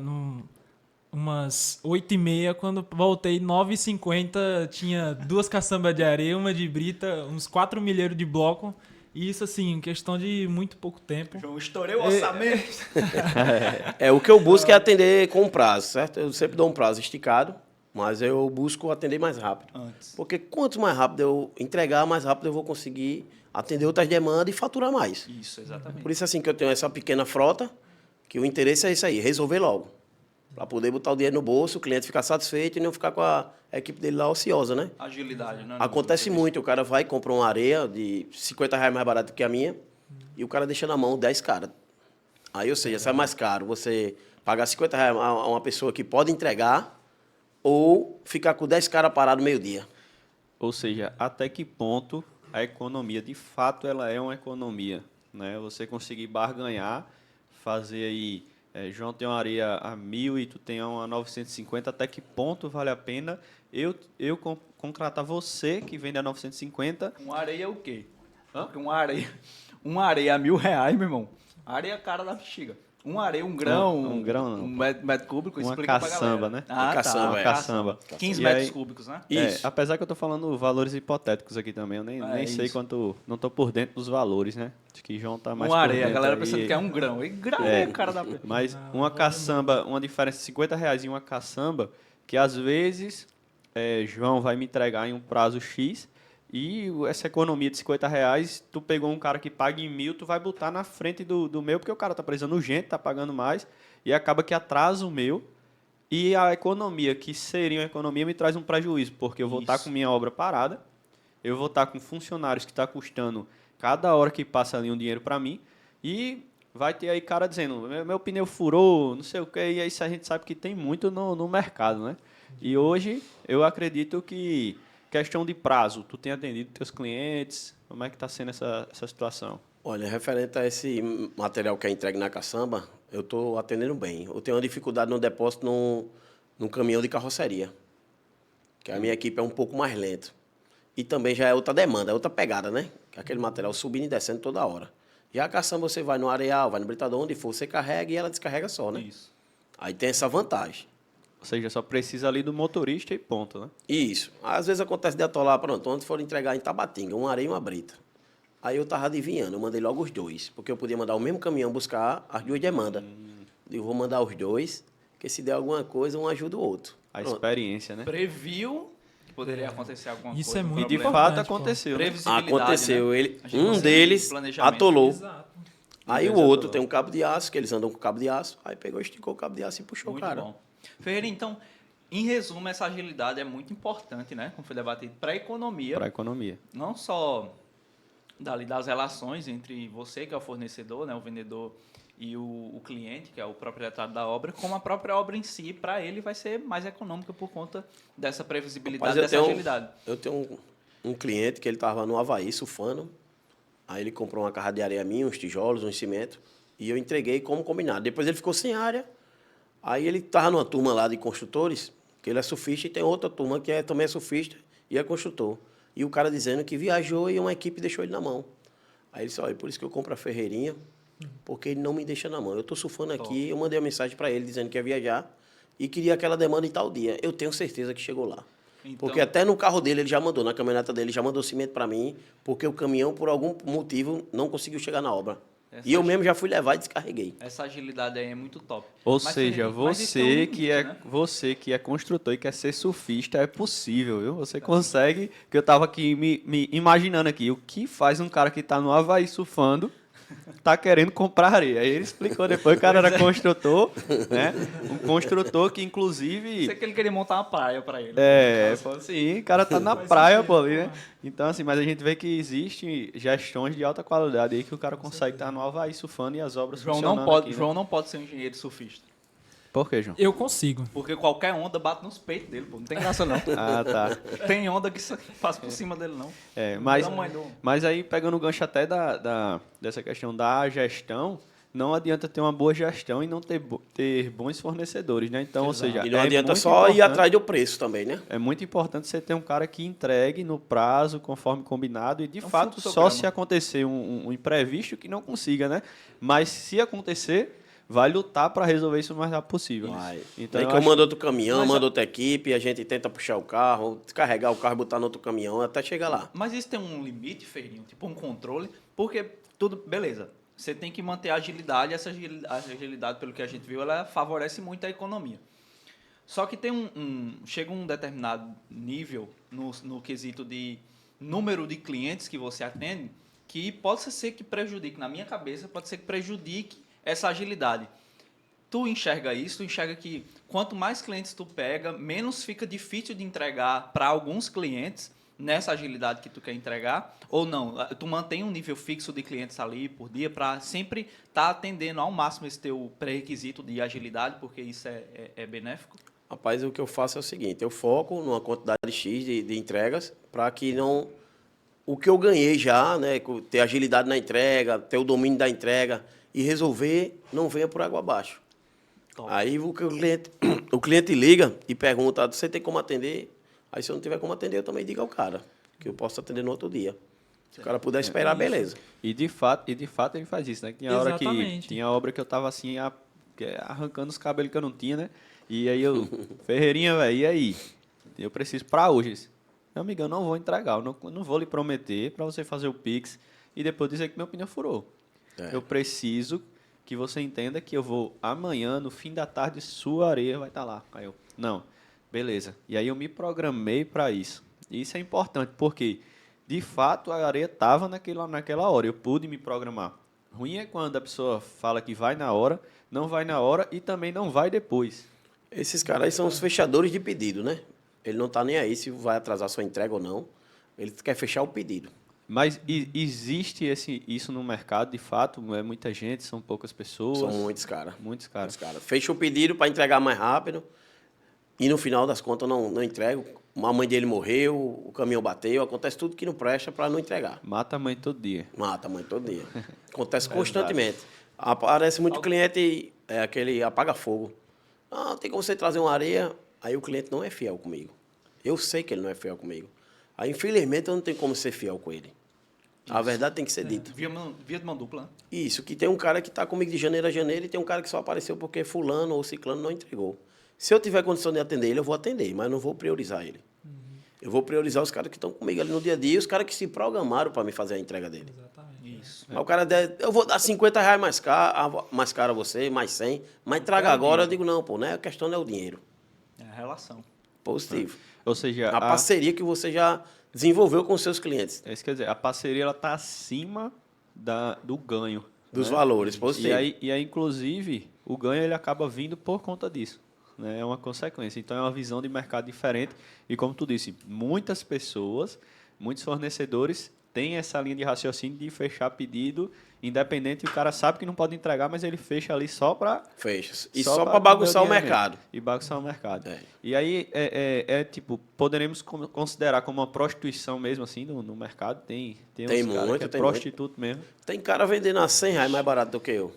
umas 8h30, quando voltei 9h50, tinha 2 caçambas de areia, uma de brita, uns 4 milheiros de bloco. E isso, assim, em questão de muito pouco tempo. João, estourei o orçamento. O que eu busco é atender com prazo, certo? Eu sempre dou um prazo esticado, mas eu busco atender mais rápido. Antes. Porque quanto mais rápido eu entregar, mais rápido eu vou conseguir atender outras demandas e faturar mais. Isso, exatamente. Por isso, assim, que eu tenho essa pequena frota, que o interesse é isso aí, resolver logo. Para poder botar o dinheiro no bolso, o cliente ficar satisfeito e não ficar com a equipe dele lá ociosa, né? Agilidade, né? Acontece muito, o cara vai e compra uma areia de R$ 50 mais barato que a minha e o cara deixa na mão 10 caras. Aí, ou seja, sai mais caro você pagar R$ 50 a uma pessoa que pode entregar ou ficar com 10 caras parados meio-dia. Ou seja, até que ponto a economia, de fato, ela é uma economia, né? Você conseguir barganhar, fazer aí... João tem uma areia a 1.000 e tu tem uma a 950, até que ponto vale a pena eu contratar você que vende a 950? Uma areia é o quê? Porque uma areia a R$ 1.000, meu irmão. Areia é cara da bexiga. Uma areia, um grão, Um grão não. um metro cúbico, Uma explica caçamba, pra galera. né? Ah, Uma caçamba, tá, é. uma Caçamba. 15 E metros aí- cúbicos, né? Isso. Apesar que eu estou falando valores hipotéticos aqui também, eu nem sei isso. quanto, não estou por dentro dos valores, né? Acho que João tá mais Uma por areia, a dentro galera aí. pensando que é um grão. E grão é o cara da... Mas uma caçamba, uma diferença de R$ 50 em uma caçamba, que às vezes João vai me entregar em um prazo X e essa economia de R$ 50, tu pegou um cara que paga em 1.000, tu vai botar na frente do meu, porque o cara tá precisando urgente, tá pagando mais, e acaba que atrasa o meu. E a economia, que seria uma economia, me traz um prejuízo, porque eu vou estar com minha obra parada, eu vou estar com funcionários que está custando cada hora que passa ali um dinheiro para mim, e vai ter aí cara dizendo, meu pneu furou, não sei o quê, e isso a gente sabe que tem muito no mercado, né? E hoje eu acredito que questão de prazo, tu tem atendido teus clientes, como é que está sendo essa situação? Olha, referente a esse material que é entregue na caçamba, eu estou atendendo bem. Eu tenho uma dificuldade no depósito num caminhão de carroceria, que a minha equipe é um pouco mais lenta. E também já é outra demanda, é outra pegada, né? Que é aquele material subindo e descendo toda hora. Já a caçamba você vai no areal, vai no britador, onde for, você carrega e ela descarrega só, né? Isso. Aí tem essa vantagem. Ou seja, só precisa ali do motorista e ponto, né? Isso. Às vezes acontece de atolar, pronto, onde for entregar em Tabatinga, uma areia e uma brita. Aí eu estava adivinhando, eu mandei logo os dois, porque eu podia mandar o mesmo caminhão buscar as duas demandas. Eu vou mandar os dois, porque se der alguma coisa, um ajuda o outro. A Pronto. experiência, né? Previu que poderia acontecer alguma Isso coisa. é um muito E de problema. fato importante, pô. aconteceu, né? Previsibilidade, Aconteceu, né? ele, A gente um consegue deles planejamento. atolou. Exato. Aí o Beleza, outro atolou. tem um cabo de aço, que eles andam com cabo de aço, aí pegou, esticou o cabo de aço e puxou Muito o cara. bom. Ferreira, então, em resumo, essa agilidade é muito importante, né? Como foi debatido, para a economia, Para a economia. não só das relações entre você, que é o fornecedor, né, o vendedor, e o cliente, que é o proprietário da obra, como a própria obra em si, para ele vai ser mais econômica por conta dessa previsibilidade, Rapaz, dessa agilidade. Eu tenho um cliente que ele estava no Havaí surfando, aí ele comprou uma carra de areia minha, uns tijolos, uns cimento, e eu entreguei como combinado. Depois ele ficou sem área, aí ele estava numa turma lá de construtores, que ele é surfista, e tem outra turma que também é surfista e é construtor. E o cara dizendo que viajou e uma equipe deixou ele na mão. Aí ele disse, olha, por isso que eu compro a Ferreirinha, porque ele não me deixa na mão. Eu estou surfando aqui, eu mandei uma mensagem para ele dizendo que ia viajar e queria aquela demanda em tal dia. Eu tenho certeza que chegou lá. Então- Porque até no carro dele ele já mandou, na caminhoneta dele já mandou cimento para mim, porque o caminhão, por algum motivo, não conseguiu chegar na obra. Essa E eu mesmo já fui levar e descarreguei. Essa agilidade aí é muito top. Ou Mas, seja, Ferreira, mas isso tem um você limite, que é né? você que é construtor e quer ser surfista, é possível, viu? Você consegue, que eu tava aqui me imaginando aqui, o que faz um cara que tá no Havaí surfando, tá querendo comprar areia. Aí ele explicou depois, o cara era construtor, né? Um construtor que inclusive Sei que ele queria montar uma praia para ele. falou assim, o cara tá na praia, pô, ali, né? Então, assim, mas a gente vê que existe gestões de alta qualidade aí que o cara consegue estar no Havaí surfando e as obras João funcionando não pode, aqui, né? João não pode ser um engenheiro surfista. Por quê, João? Eu consigo. Porque qualquer onda bate nos peitos dele, pô. Não tem graça, não. Ah, tá. Tem onda que passa por cima dele, não. Mas, Tamanho do- mas aí, pegando o gancho até dessa questão da gestão, não adianta ter uma boa gestão e não ter bons fornecedores, né? Então, ou seja, E não é adianta muito só ir importante- atrás do preço também, né? É muito importante você ter um cara que entregue no prazo, conforme combinado, e de um fato, só fluxograma. se acontecer um imprevisto que não consiga, né? Mas se acontecer, vai lutar para resolver isso o mais rápido possível. Vai. Então, Aí eu que eu acho- mando outro caminhão, Mas mando outra equipe, a gente tenta puxar o carro, descarregar o carro e botar no outro caminhão até chegar lá. Mas isso tem um limite, Ferrinho, tipo um controle, porque tudo, beleza, você tem que manter a agilidade, essa agilidade, pelo que a gente viu, ela favorece muito a economia. Só que tem chega um determinado nível no quesito de número de clientes que você atende, que pode ser que prejudique, na minha cabeça, pode ser que prejudique essa agilidade. Tu enxerga isso, tu enxerga que quanto mais clientes tu pega, menos fica difícil de entregar para alguns clientes nessa agilidade que tu quer entregar, ou não? Tu mantém um nível fixo de clientes ali por dia para sempre estar atendendo ao máximo esse teu pré-requisito de agilidade, porque isso é benéfico? Rapaz, o que eu faço é o seguinte, eu foco numa quantidade X de entregas para que não... O que eu ganhei já, né, ter agilidade na entrega, ter o domínio da entrega e resolver, não venha por água abaixo. Top. Aí o cliente liga e pergunta, você tem como atender? Aí se eu não tiver como atender, eu também digo ao cara, que eu posso atender no outro dia. Se o cara puder esperar, beleza. E de fato ele faz isso, né? Tinha hora Exatamente. tinha obra que eu tava assim, arrancando os cabelos que eu não tinha, né? E aí eu, Ferreirinha, velho, e aí? Eu preciso pra hoje. Meu amigo, eu não vou entregar, eu não vou lhe prometer pra você fazer o Pix e depois dizer que meu pneu furou. É. Eu preciso que você entenda que eu vou amanhã, no fim da tarde, sua areia vai estar lá. Aí eu, não, beleza. E aí eu me programei para isso. E isso é importante, porque, de fato, a areia estava naquela hora. Eu pude me programar. Ruim é quando a pessoa fala que vai na hora, não vai na hora e também não vai depois. Esses caras aí são os fechadores de pedido, né? Ele não tá nem aí se vai atrasar sua entrega ou não. Ele quer fechar o pedido. Mas existe isso no mercado, de fato? É muita gente, são poucas pessoas? São muitos caras. Muitos caras. Os caras fecham o pedido para entregar mais rápido e no final das contas não entrega. A mãe dele morreu, o caminhão bateu, acontece tudo que não presta para não entregar. Mata a mãe todo dia. Mata a mãe todo dia. Acontece constantemente. Aparece muito cliente, aquele apaga-fogo. Ah, tem como você trazer uma areia? Aí o cliente não é fiel comigo. Eu sei que ele não é fiel comigo. Aí, infelizmente, eu não tenho como ser fiel com ele. A verdade tem que ser dita. Via de mão dupla, né? Isso, que tem um cara que está comigo de janeiro a janeiro e tem um cara que só apareceu porque fulano ou ciclano não entregou. Se eu tiver condição de atender ele, eu vou atender, mas não vou priorizar ele. Eu vou priorizar os caras que estão comigo ali no dia a dia e os caras que se programaram para me fazer a entrega dele. Exatamente. Isso. Mas o cara eu vou dar R$ 50 mais caro a você, mais 100, mas traga agora. Eu digo, não, pô, né? A questão não é o dinheiro. É a relação. Positivo. Ou seja, A parceria que você já desenvolveu com os seus clientes. isso quer dizer, a parceria ela está acima do ganho. Dos né? valores, positivo. E aí, inclusive, o ganho ele acaba vindo por conta disso. Né? É uma consequência. Então, é uma visão de mercado diferente. E como tu disse, muitas pessoas, muitos fornecedores têm essa linha de raciocínio de fechar pedido, independente, o cara sabe que não pode entregar, mas ele fecha ali só para... Fecha. E só para bagunçar o mercado. E bagunçar o mercado. É. E aí, tipo, poderemos considerar como uma prostituição mesmo, assim, no mercado. Tem Tem uns caras muito, que é tem prostituto mesmo. Tem cara vendendo a R$ 100 mais barato do que eu.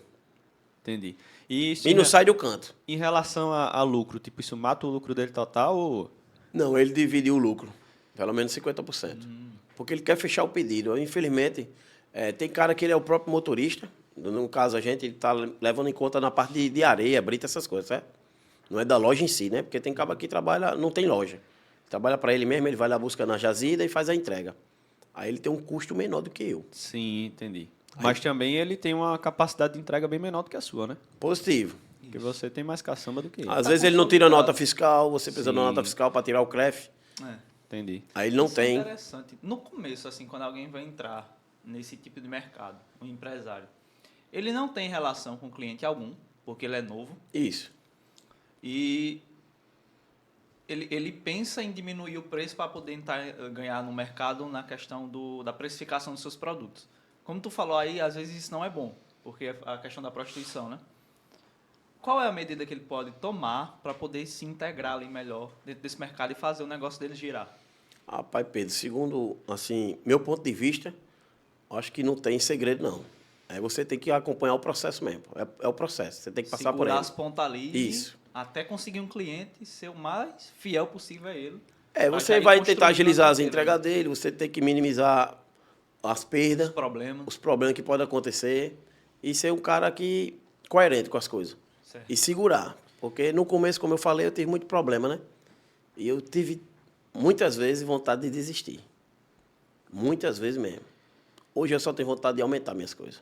Entendi. E, isso E não sai do canto. em relação a lucro, tipo, isso mata o lucro dele total ou... Não, ele dividiu o lucro. Pelo menos 50%. Porque ele quer fechar o pedido. Infelizmente, tem cara que ele é o próprio motorista. No caso, a gente está levando em conta na parte de areia, brita, essas coisas, certo? Não é da loja em si, né? Porque tem cara que trabalha, não tem loja. Trabalha para ele mesmo, ele vai lá buscar na jazida e faz a entrega. Aí ele tem um custo menor do que eu. Sim, entendi. Mas também ele tem uma capacidade de entrega bem menor do que a sua, né? Positivo. Porque você tem mais caçamba do que ele. Às vezes ele não tira consolidado. nota fiscal, você precisa de uma Sim. nota fiscal para tirar o CREF. Entendi. Aí ele não Isso tem. É interessante. No começo, assim, quando alguém vai entrar nesse tipo de mercado, um empresário, ele não tem relação com cliente algum, porque ele é novo, Isso. e ele pensa em diminuir o preço para poder ganhar no mercado na questão da precificação dos seus produtos. Como tu falou aí, às vezes isso não é bom, porque é a questão da prostituição, né? qual é a medida que ele pode tomar para poder se integrar ali melhor dentro desse mercado e fazer o negócio dele girar? Rapaz, Pedro, segundo, assim, meu ponto de vista, acho que não tem segredo, não. Você tem que acompanhar o processo mesmo. É o processo. Você tem que passar por Segurar ele. as pontas ali Isso. até conseguir um cliente e ser o mais fiel possível a ele. Você Aí vai construindo tentar agilizar a as carteira, entregas dele, você tem que minimizar as perdas, os problemas. os problemas que podem acontecer e ser um cara que coerente com as coisas. Certo. E segurar. Porque no começo, como eu falei, eu tive muito problema, né? E eu tive muitas vezes vontade de desistir. Muitas vezes mesmo. Hoje eu só tenho vontade de aumentar minhas coisas.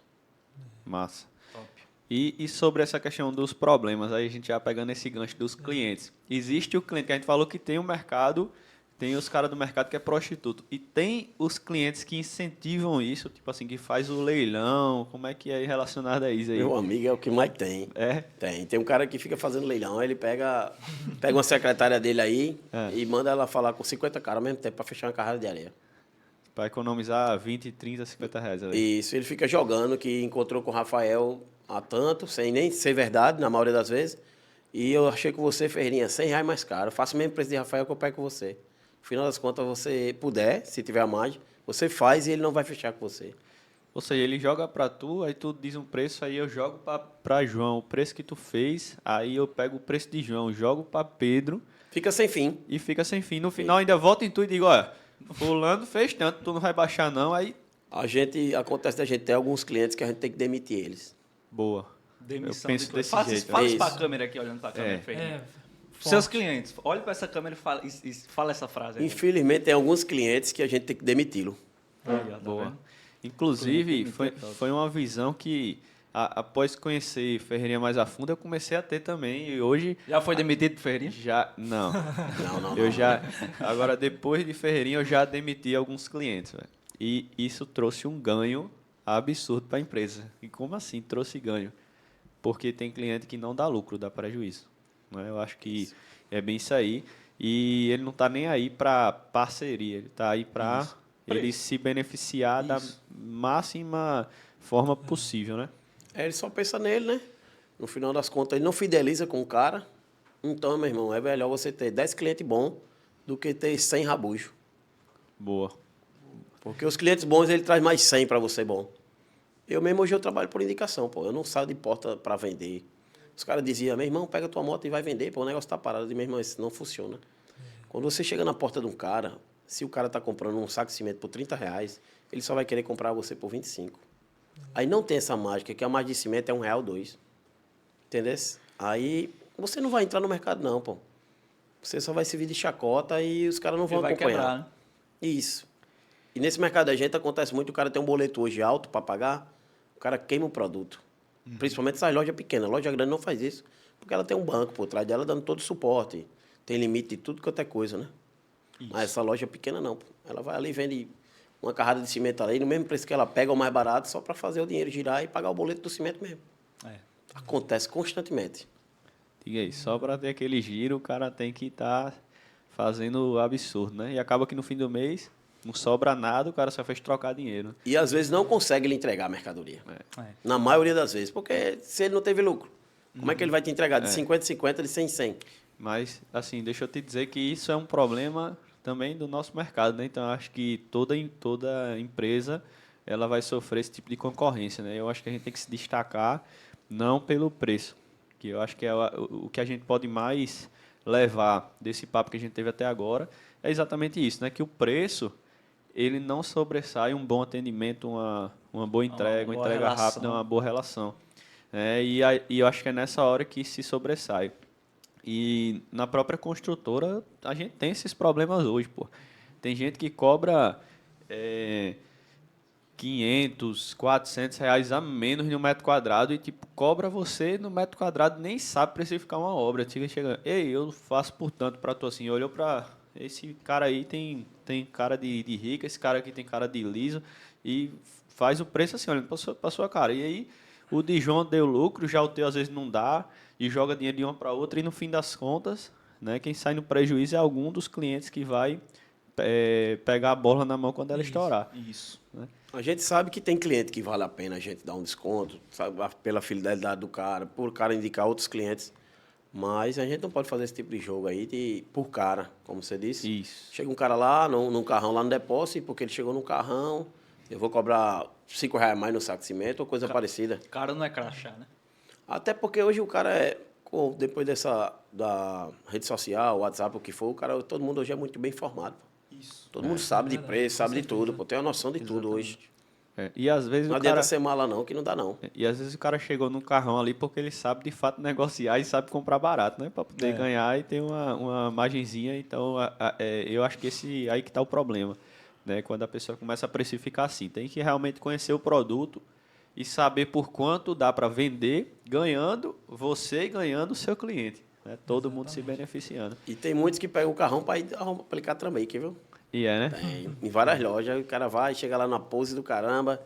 Massa. Top. E sobre essa questão dos problemas, aí a gente já pegando esse gancho dos clientes. Existe o cliente que a gente falou que tem o mercado, tem os caras do mercado que é prostituto. E tem os clientes que incentivam isso, tipo assim, que faz o leilão. Como é que é relacionado a isso aí? Meu amigo é o que mais tem. É? Tem um cara que fica fazendo leilão, ele pega uma secretária dele aí e manda ela falar com 50 caras ao mesmo tempo para fechar uma carrada de areia. Para economizar 20, 30, 50 reais ali. Isso, ele fica jogando que encontrou com o Rafael há tanto, sem nem ser verdade, na maioria das vezes. E eu achei que você, Ferreirinha, 100 reais mais caro. Eu faço o mesmo preço de Rafael que eu pego com você. No final das contas, você puder, se tiver a margem, você faz e ele não vai fechar com você. Ou seja, ele joga para tu, aí tu diz um preço, aí eu jogo para João o preço que tu fez, aí eu pego o preço de João, jogo para Pedro Fica sem fim. e fica sem fim. No final ainda volta em tu e digo, olha, fulano fez tanto, tu não vai baixar não, aí Acontece da gente ter alguns clientes que a gente tem que demitir eles. boa. Demissão Eu penso de desse fala jeito. Fala isso Isso. para a câmera aqui, olhando para a câmera, É. Ferreirinha. Forte. Seus clientes, olhe para essa câmera e fala essa frase aí. Infelizmente, tem alguns clientes que a gente tem que demiti-lo. Aí, ó, tá Boa. vendo? Inclusive, Cliente foi, é top. foi uma visão que, após conhecer Ferreirinha mais a fundo, eu comecei a ter também. E hoje, Já foi demitido pro Ferreirinha? já... Não. Não. Eu já... Agora, depois de Ferreirinha, eu já demiti alguns clientes, velho. E isso trouxe um ganho absurdo para a empresa. E como assim trouxe ganho? Porque tem cliente que não dá lucro, dá prejuízo. Né? Eu acho que é bem isso aí. E ele não está nem aí para parceria, ele está aí para ele se beneficiar da máxima forma possível, né? Ele só pensa nele, né? No final das contas, ele não fideliza com o cara. Então, meu irmão, é melhor você ter 10 clientes bons do que ter 100 rabujo. Boa. Porque os clientes bons, ele traz mais 100 para você bom. Eu mesmo hoje eu trabalho por indicação, pô. Eu não saio de porta para vender. Os caras diziam, meu irmão, pega tua moto e vai vender, pô, o negócio tá parado. Eu digo, meu irmão, isso não funciona. Quando você chega na porta de um cara, se o cara tá comprando um saco de cimento por 30 reais, ele só vai querer comprar você por 25. Aí não tem essa mágica, que a mágica de cimento é R$1, R$2. Entendeu? Aí você não vai entrar no mercado, não, pô. Você só vai servir de chacota e os caras não vão Ele vai acompanhar. quebrar, né? Isso. E nesse mercado da gente acontece muito, o cara tem um boleto hoje alto para pagar, o cara queima o produto. Principalmente essas lojas pequenas. Loja grande não faz isso, porque ela tem um banco por trás dela dando todo o suporte. Tem limite de tudo quanto é coisa, né? Mas essa loja pequena não, pô. Ela vai ali e vende uma carrada de cimento ali, no mesmo preço que ela pega, o mais barato, só para fazer o dinheiro girar e pagar o boleto do cimento mesmo. É. Acontece constantemente. Diga aí, só para ter aquele giro, o cara tem que estar fazendo o absurdo, né? E acaba que no fim do mês não sobra nada, o cara só fez trocar dinheiro. E às vezes não consegue lhe entregar a mercadoria. É. Na maioria das vezes, porque se ele não teve lucro, como é que ele vai te entregar de 50 50, de 100 100? Mas, assim, deixa eu te dizer que isso é um problema também do nosso mercado, né? Então, eu acho que toda empresa ela vai sofrer esse tipo de concorrência, né? Eu acho que a gente tem que se destacar não pelo preço, que eu acho que é o que a gente pode mais levar desse papo que a gente teve até agora é exatamente isso, né? Que o preço ele não sobressai um bom atendimento, uma boa entrega, uma boa entrega relação. rápida, uma boa relação. E eu acho que é nessa hora que se sobressai. E na própria construtora, a gente tem esses problemas hoje, pô. Tem gente que cobra 500, 400 reais a menos no metro quadrado e, tipo, cobra você no metro quadrado, nem sabe precificar uma obra. Chega, ei, eu faço por tanto pra tu, assim, olhou pra... Esse cara aí tem cara de rico, esse cara aqui tem cara de liso e faz o preço assim, olhando pra sua cara. E aí, o de João deu lucro, já o teu às vezes não dá, e joga dinheiro de uma para outra, e no fim das contas, né, quem sai no prejuízo é algum dos clientes que vai pegar a bola na mão quando ela estourar. Isso. né? A gente sabe que tem cliente que vale a pena a gente dar um desconto, sabe, pela fidelidade do cara, por o cara indicar outros clientes. Mas a gente não pode fazer esse tipo de jogo aí por cara, como você disse. Isso. Chega um cara lá, num carrão lá no depósito, e porque ele chegou no carrão, eu vou cobrar R$ 5 mais no saco de cimento ou coisa parecida. Cara não é crachá, né? Até porque hoje o cara depois da rede social, WhatsApp, o que for, todo mundo hoje é muito bem informado. Isso. Todo mundo sabe de verdade, preço, com sabe de certeza. tudo, pô, tem uma noção de tudo hoje. E às vezes Não o adianta cara... ser mala não, que não dá não. E às vezes o cara chegou no carrão ali porque ele sabe de fato negociar e sabe comprar barato, né? Para poder ganhar e ter uma margenzinha. Então, eu acho que aí que está o problema, né? Quando a pessoa começa a precificar assim. Tem que realmente conhecer o produto e saber por quanto dá para vender, ganhando você e ganhando o seu cliente. Né? Todo mundo se beneficiando. E tem muitos que pegam o carrão para ir aplicar trambique, viu? E né? Tem, em várias lojas, o cara vai, chega lá na pose do caramba,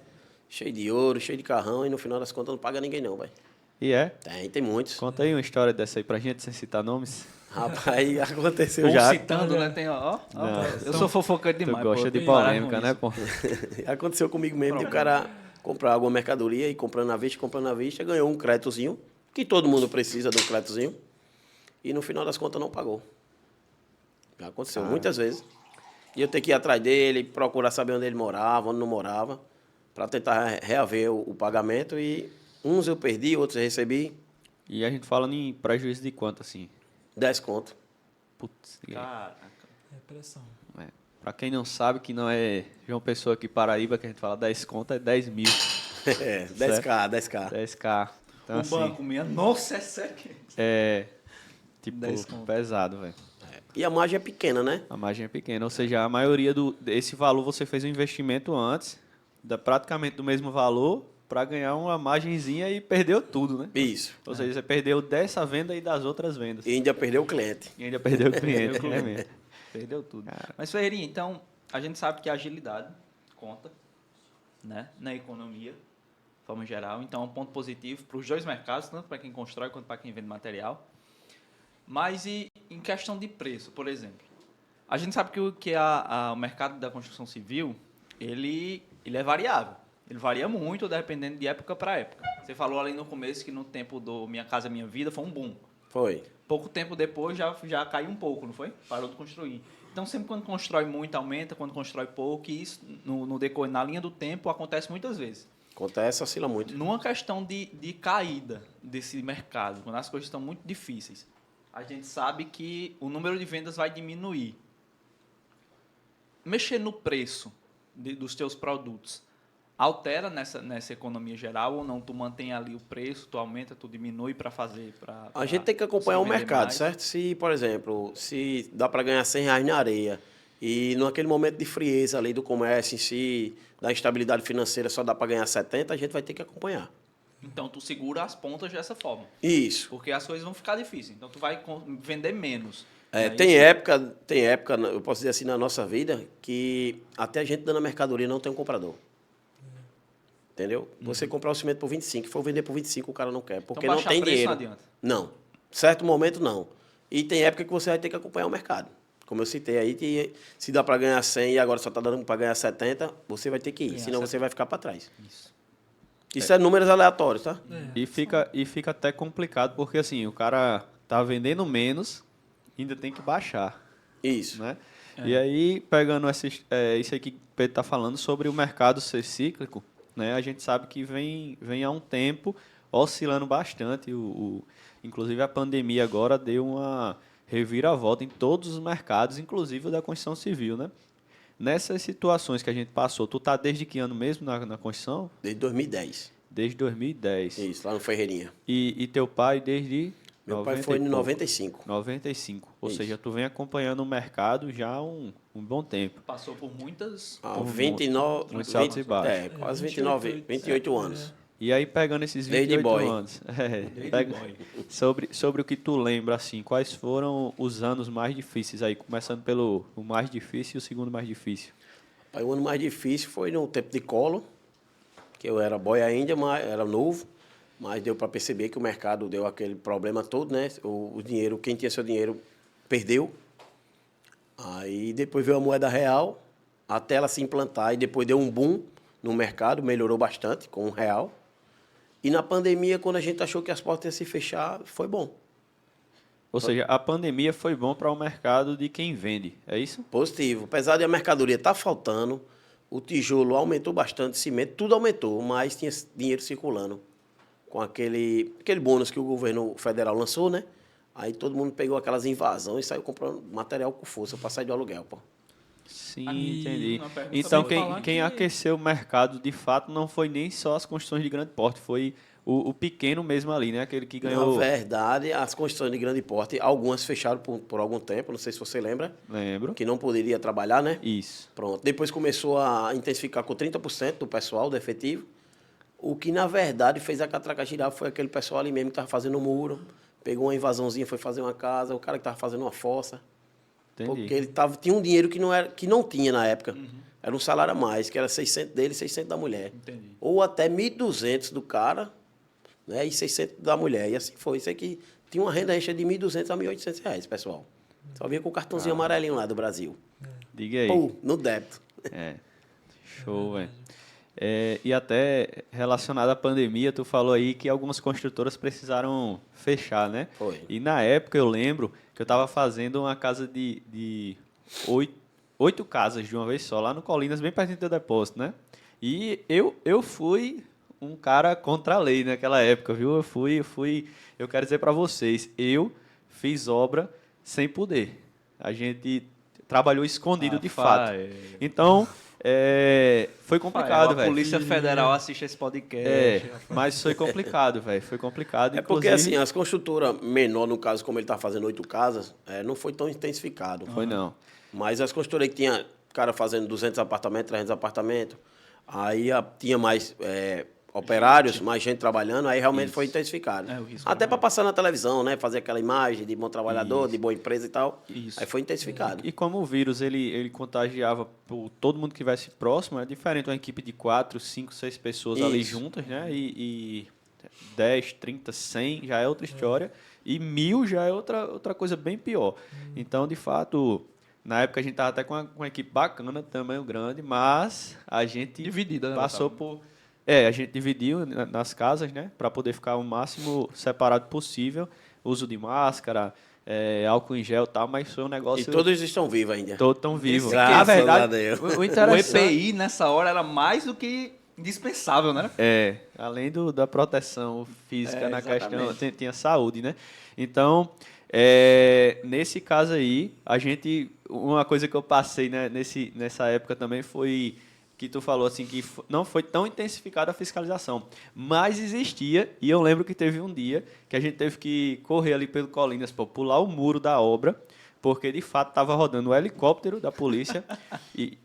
cheio de ouro, cheio de carrão, e no final das contas não paga ninguém não, velho. E é? Tem muitos. Conta aí uma história dessa aí pra gente, sem citar nomes. Rapaz, aconteceu Ou já. citando, né? Tem, eu sou fofocante Tu demais. gosta pô, de tem que parar polêmica, com né, isso. pô? Aconteceu comigo mesmo, de o cara comprar alguma mercadoria e comprando à vista, ganhou um créditozinho, que todo mundo precisa de um créditozinho, e no final das contas não pagou. Já aconteceu muitas vezes. E eu tenho que ir atrás dele, procurar saber onde ele morava, onde não morava, para tentar reaver o pagamento. E uns eu perdi, outros eu recebi E a gente falando em prejuízo de quanto, assim? 10 conto. Putz, Caraca. Repressão. Pra quem não sabe, que não é João Pessoa aqui, Paraíba, que a gente fala 10 conto, é 10 mil. É, 10K, 10K. 10K. Então, O assim, banco minha, nossa, é sério. é tipo 10 conto. pesado, velho. E a margem é pequena, né? A margem é pequena, ou seja, a maioria desse valor você fez um investimento antes, praticamente do mesmo valor, para ganhar uma margenzinha e perdeu tudo, né? Isso. Ou seja, você perdeu dessa venda e das outras vendas. E ainda perdeu o cliente. E ainda perdeu o cliente, né, mesmo? Perdeu tudo. Mas, Ferreirinha, então, a gente sabe que a agilidade conta, né, na economia, de forma geral. Então, é um ponto positivo para os dois mercados, tanto para quem constrói quanto para quem vende material. Mas e em questão de preço, por exemplo? A gente sabe que o mercado da construção civil, ele é variável. Ele varia muito, dependendo de época para época. Você falou ali no começo que no tempo do Minha Casa Minha Vida foi um boom. Foi. Pouco tempo depois já caiu um pouco, não foi? Parou de construir. Então, sempre quando constrói muito, aumenta. Quando constrói pouco, e isso, no decorrer, na linha do tempo, acontece muitas vezes. Acontece, oscila muito. Numa questão de caída desse mercado, quando as coisas estão muito difíceis, a gente sabe que o número de vendas vai diminuir. Mexer no preço dos teus produtos altera nessa economia geral ou não? Tu mantém ali o preço, tu aumenta, tu diminui para fazer... A gente tem que acompanhar o vender mercado, mais? certo? Se, por exemplo, se dá para ganhar R$ 100 na areia e naquele momento de frieza ali do comércio em si, da instabilidade financeira, só dá para ganhar 70, a gente vai ter que acompanhar. Então, tu segura as pontas dessa forma. Isso. Porque as coisas vão ficar difíceis. Então, tu vai vender menos. É, Não é tem isso? época, eu posso dizer assim, na nossa vida, que até a gente dando a mercadoria não tem um comprador. Entendeu? Você comprar o cimento por 25, se for vender por 25, o cara não quer, porque não baixar tem preço dinheiro. não adianta. Não. Certo momento, não. E tem época que você vai ter que acompanhar o mercado. Como eu citei aí, que se dá para ganhar 100 e agora só está dando para ganhar 70, você vai ter que ir, Ganhar senão 70. você vai ficar para trás. Isso. Isso é números aleatórios, tá? E fica até complicado, porque assim, o cara tá vendendo menos, ainda tem que baixar, Isso. né? E aí, pegando isso aí que o Pedro tá falando sobre o mercado ser cíclico, né? A gente sabe que vem há um tempo oscilando bastante. Inclusive, a pandemia agora deu uma reviravolta em todos os mercados, inclusive o da construção civil, né? Nessas situações que a gente passou, tu tá desde que ano mesmo na construção? Desde 2010. Desde 2010. Isso, lá no Ferreirinha. E teu pai desde Meu pai 90 foi e em pouco. 95. 95. Ou Isso. seja, tu vem acompanhando o mercado já há um bom tempo. Passou por muitas... Ah, Por 29... muitos altos e baixos. É, quase 29, 28 anos. E aí, pegando esses Desde 28 boy. anos, Desde pega- boy. sobre o que tu lembra, assim, quais foram os anos mais difíceis aí? Começando pelo o mais difícil e o segundo mais difícil. Aí, o ano mais difícil foi no tempo de colo, que eu era boy ainda, mas era novo, mas deu para perceber que o mercado deu aquele problema todo, né? O dinheiro, quem tinha seu dinheiro perdeu. Aí depois veio a moeda real, até ela se implantar, e depois deu um boom, no mercado, melhorou bastante com R$1. E na pandemia, quando a gente achou que as portas iam se fechar, foi bom. Ou seja, a pandemia foi bom para o mercado de quem vende, é isso? Positivo. Apesar de a mercadoria estar faltando, o tijolo aumentou bastante, cimento, tudo aumentou, mas tinha dinheiro circulando. Com aquele bônus que o governo federal lançou, né? Aí todo mundo pegou aquelas invasões e saiu comprando material com força para sair do aluguel, pô. Sim, E entendi. uma pergunta Então, também falar quem que- aqueceu o mercado, de fato, não foi nem só as construções de grande porte, foi o pequeno mesmo ali, né? Aquele que ganhou... Na verdade, as construções de grande porte, algumas fecharam por algum tempo, não sei se você lembra, Lembro. que não poderia trabalhar, né? Isso. Pronto. Depois começou a intensificar com 30% do pessoal, do efetivo. O que, na verdade, fez a catraca girar foi aquele pessoal ali mesmo que estava fazendo um muro, pegou uma invasãozinha, foi fazer uma casa, o cara que estava fazendo uma fossa. Entendi. Porque ele tinha um dinheiro que não tinha na época. Era um salário a mais, que era 600 dele e 600 da mulher. Entendi. Ou até 1.200 do cara, né, e 600 da mulher. E assim foi. Isso aqui tinha uma renda extra de 1.200 a 1.800 reais, pessoal. Só vinha com o cartãozinho amarelinho lá do Brasil. Diga aí. Pô, no débito. É. Show, velho. E até relacionado à pandemia, tu falou aí que algumas construtoras precisaram fechar, né? Foi. E na época eu lembro que eu estava fazendo uma casa de 8 casas de uma vez só, lá no Colinas, bem perto do depósito, né? E eu fui um cara contra a lei naquela época, viu? Eu quero dizer para vocês, eu fiz obra sem poder. A gente trabalhou escondido de fato. Então, foi complicado, A velho. Polícia Federal assiste esse podcast. Mas foi complicado, velho. Foi complicado. É porque, inclusive- assim, as construtoras menor, no caso, como ele está fazendo 8 casas, não foi tão intensificado. Foi não. Mas as construtoras que tinha cara fazendo 200 apartamentos, 300 apartamentos, aí tinha mais operários, mais gente trabalhando, aí realmente foi intensificado. O risco Até para passar na televisão, né? Fazer aquela imagem de bom trabalhador, de boa empresa e tal. Isso. Aí foi intensificado. E como o vírus ele contagiava por todo mundo que estivesse próximo, é diferente uma equipe de 4, 5, 6 pessoas ali Isso. juntas, né? E 10, 30, 100 já é outra história. E 1.000 já é outra coisa bem pior. Então, de fato, na época a gente estava até com uma equipe bacana, tamanho grande, mas a gente Dividida, né, passou por... a gente dividiu nas casas, né? Para poder ficar o máximo separado possível. Uso de máscara, álcool em gel e tal, mas foi um negócio... E todos estão vivos ainda. Todos tão vivos. Graças Na verdade, a Deus. o O interessante... EPI nessa hora era mais do que indispensável, né? Além da proteção física na questão, exatamente. tinha saúde, né? Então, nesse caso aí, uma coisa que eu passei, né, nessa época também foi que tu falou assim que não foi tão intensificada a fiscalização, mas existia, e eu lembro que teve um dia que a gente teve que correr ali pelo Colinas, pular o muro da obra, porque de fato estava rodando um helicóptero da polícia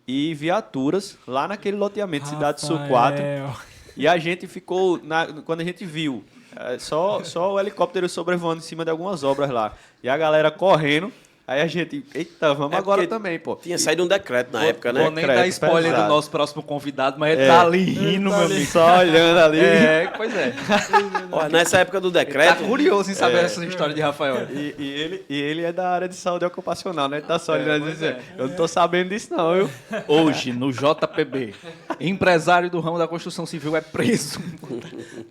e viaturas lá naquele loteamento Cidade Sul 4. E a gente ficou, quando a gente viu, só o helicóptero sobrevoando em cima de algumas obras lá. E a galera correndo. Aí a gente, eita, vamos agora porque também, pô. Tinha saído um decreto na época, né? Vou nem dar spoiler pesado. do nosso próximo convidado, mas ele tá ali rindo, meu amigo. Só olhando ali. Pois é. Olha, nessa época do Tá decreto, curioso em saber essa história de Rafael. E ele é da área de saúde ocupacional, né? Ele tá só olhando e dizendo, eu não tô sabendo disso não, viu? Hoje, no JPB, empresário do ramo da construção civil é preso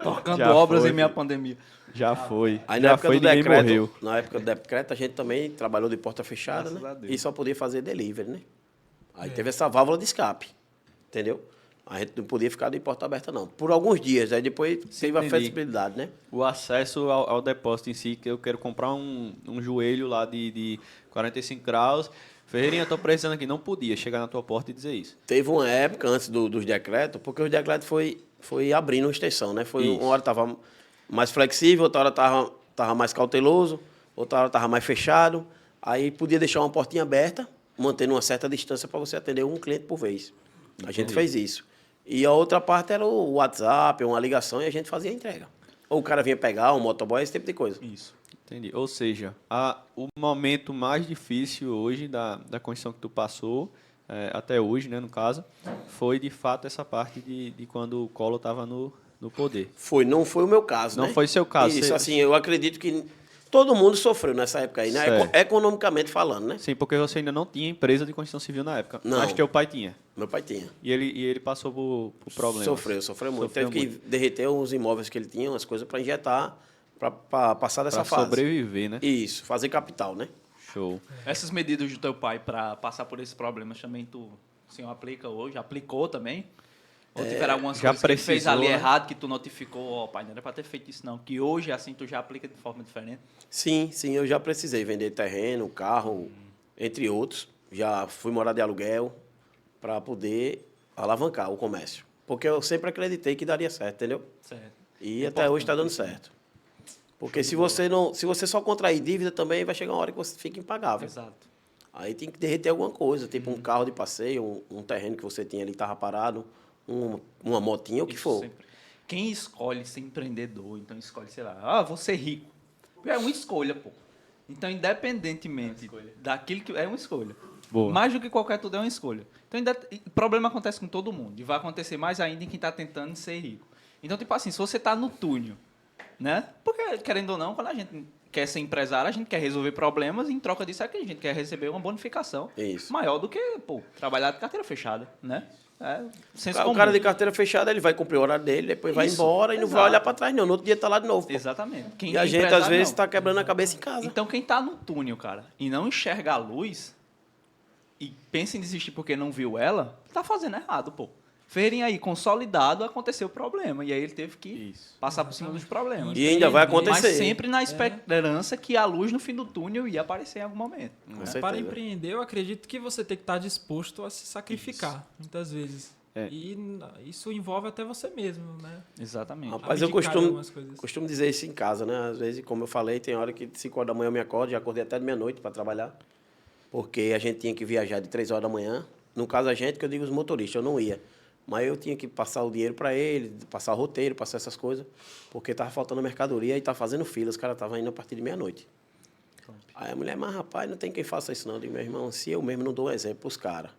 tocando Já obras foi, em meia filho. pandemia. Já foi. aí na Já época foi, do ninguém decreto, morreu. na época do decreto, a gente também trabalhou de porta fechada, Graças a né? Deus. E só podia fazer delivery, né? Aí teve essa válvula de escape, entendeu? A gente não podia ficar de porta aberta, não. Por alguns dias, aí depois teve a entendi. flexibilidade, né? O acesso ao depósito em si, que eu quero comprar um joelho lá de 45 graus. Ferreirinha, tô precisando aqui. Não podia chegar na tua porta e dizer isso. Teve uma época antes dos decretos, porque os decretos foi abrindo uma extensão, né? Isso. Uma hora estava mais flexível, outra hora estava mais cauteloso, outra hora estava mais fechado. Aí podia deixar uma portinha aberta, mantendo uma certa distância para você atender um cliente por vez. A gente fez isso. E a outra parte era o WhatsApp, uma ligação, e a gente fazia a entrega. Ou o cara vinha pegar, um motoboy, esse tipo de coisa. Isso. Entendi. Ou seja, o momento mais difícil hoje da condição que tu passou, até hoje, né, no caso, foi de fato essa parte de quando o Collor estava no poder. Não foi o meu caso, Não né? foi seu caso. Isso, Você- assim, eu acredito que todo mundo sofreu nessa época aí, né? Certo. Economicamente falando, né? Sim, porque você ainda não tinha empresa de construção civil na época. Não. Mas teu pai tinha. Meu pai tinha. E ele passou por problemas. Sofreu muito. Sofreu Teve que derreter os imóveis que ele tinha, umas coisas para injetar, para passar dessa Pra fase. sobreviver, né? Isso, fazer capital, né? Show. Essas medidas do teu pai para passar por esses problemas também o senhor aplica hoje? Aplicou também? Ou tiveram algumas já coisas que ele fez precisou, ali né? errado que tu notificou? Ó, pai, não era para ter feito isso não. Que hoje, assim, tu já aplica de forma diferente? Sim, eu já precisei vender terreno, carro, entre outros. Já fui morar de aluguel para poder alavancar o comércio. Porque eu sempre acreditei que daria certo, entendeu? Certo. E até hoje está dando certo. Porque se você só contrair dívida também, vai chegar uma hora que você fica impagável. Exato. Aí tem que derreter alguma coisa, tipo um carro de passeio, um terreno que você tinha ali que estava parado, uma motinha, o que Isso for. sempre. Quem escolhe ser empreendedor, então escolhe, sei lá, vou ser rico. É uma escolha, pô. Então, independentemente daquilo que... É uma escolha. Boa. Mais do que qualquer tudo é uma escolha. Então, o problema acontece com todo mundo. E vai acontecer mais ainda em quem está tentando ser rico. Então, tipo assim, se você está no túnel, né? Porque, querendo ou não, quando a gente quer ser empresário, a gente quer resolver problemas e, em troca disso, é que a gente quer receber uma bonificação Isso. maior do que, pô, trabalhar de carteira fechada, né? Senso O comum. cara de carteira fechada, ele vai cumprir o horário dele, depois vai Isso, embora e não vai exato. olhar para trás, não. No outro dia está lá de novo. Pô. Exatamente. Quem E a é gente, às empresário, vezes, não. está quebrando a cabeça em casa. Então, quem está no túnel, cara, e não enxerga a luz e pensa em desistir porque não viu ela, tá fazendo errado, pô. Verem aí, consolidado, aconteceu o problema. E aí ele teve que passar por cima dos problemas. E ainda vai Mas acontecer. sempre na esperança que a luz no fim do túnel ia aparecer em algum momento. Com Para certeza. empreender, eu acredito que você tem que estar disposto a se sacrificar, muitas vezes. É. E isso envolve até você mesmo, né? Exatamente. Rapaz, eu Abdicar de algumas coisas. costumo dizer isso em casa, né? Às vezes, como eu falei, tem hora que 5 horas da manhã eu me acordo, já acordei até de meia-noite para trabalhar, porque a gente tinha que viajar de 3 horas da manhã. No caso, a gente, que eu digo os motoristas, eu não ia. Mas eu tinha que passar o dinheiro para ele, passar o roteiro, passar essas coisas, porque estava faltando mercadoria e estava fazendo fila, os caras estavam indo a partir de meia-noite. Aí a mulher, mas rapaz, não tem quem faça isso não. Eu digo, meu irmão, se eu mesmo não dou um exemplo para os caras,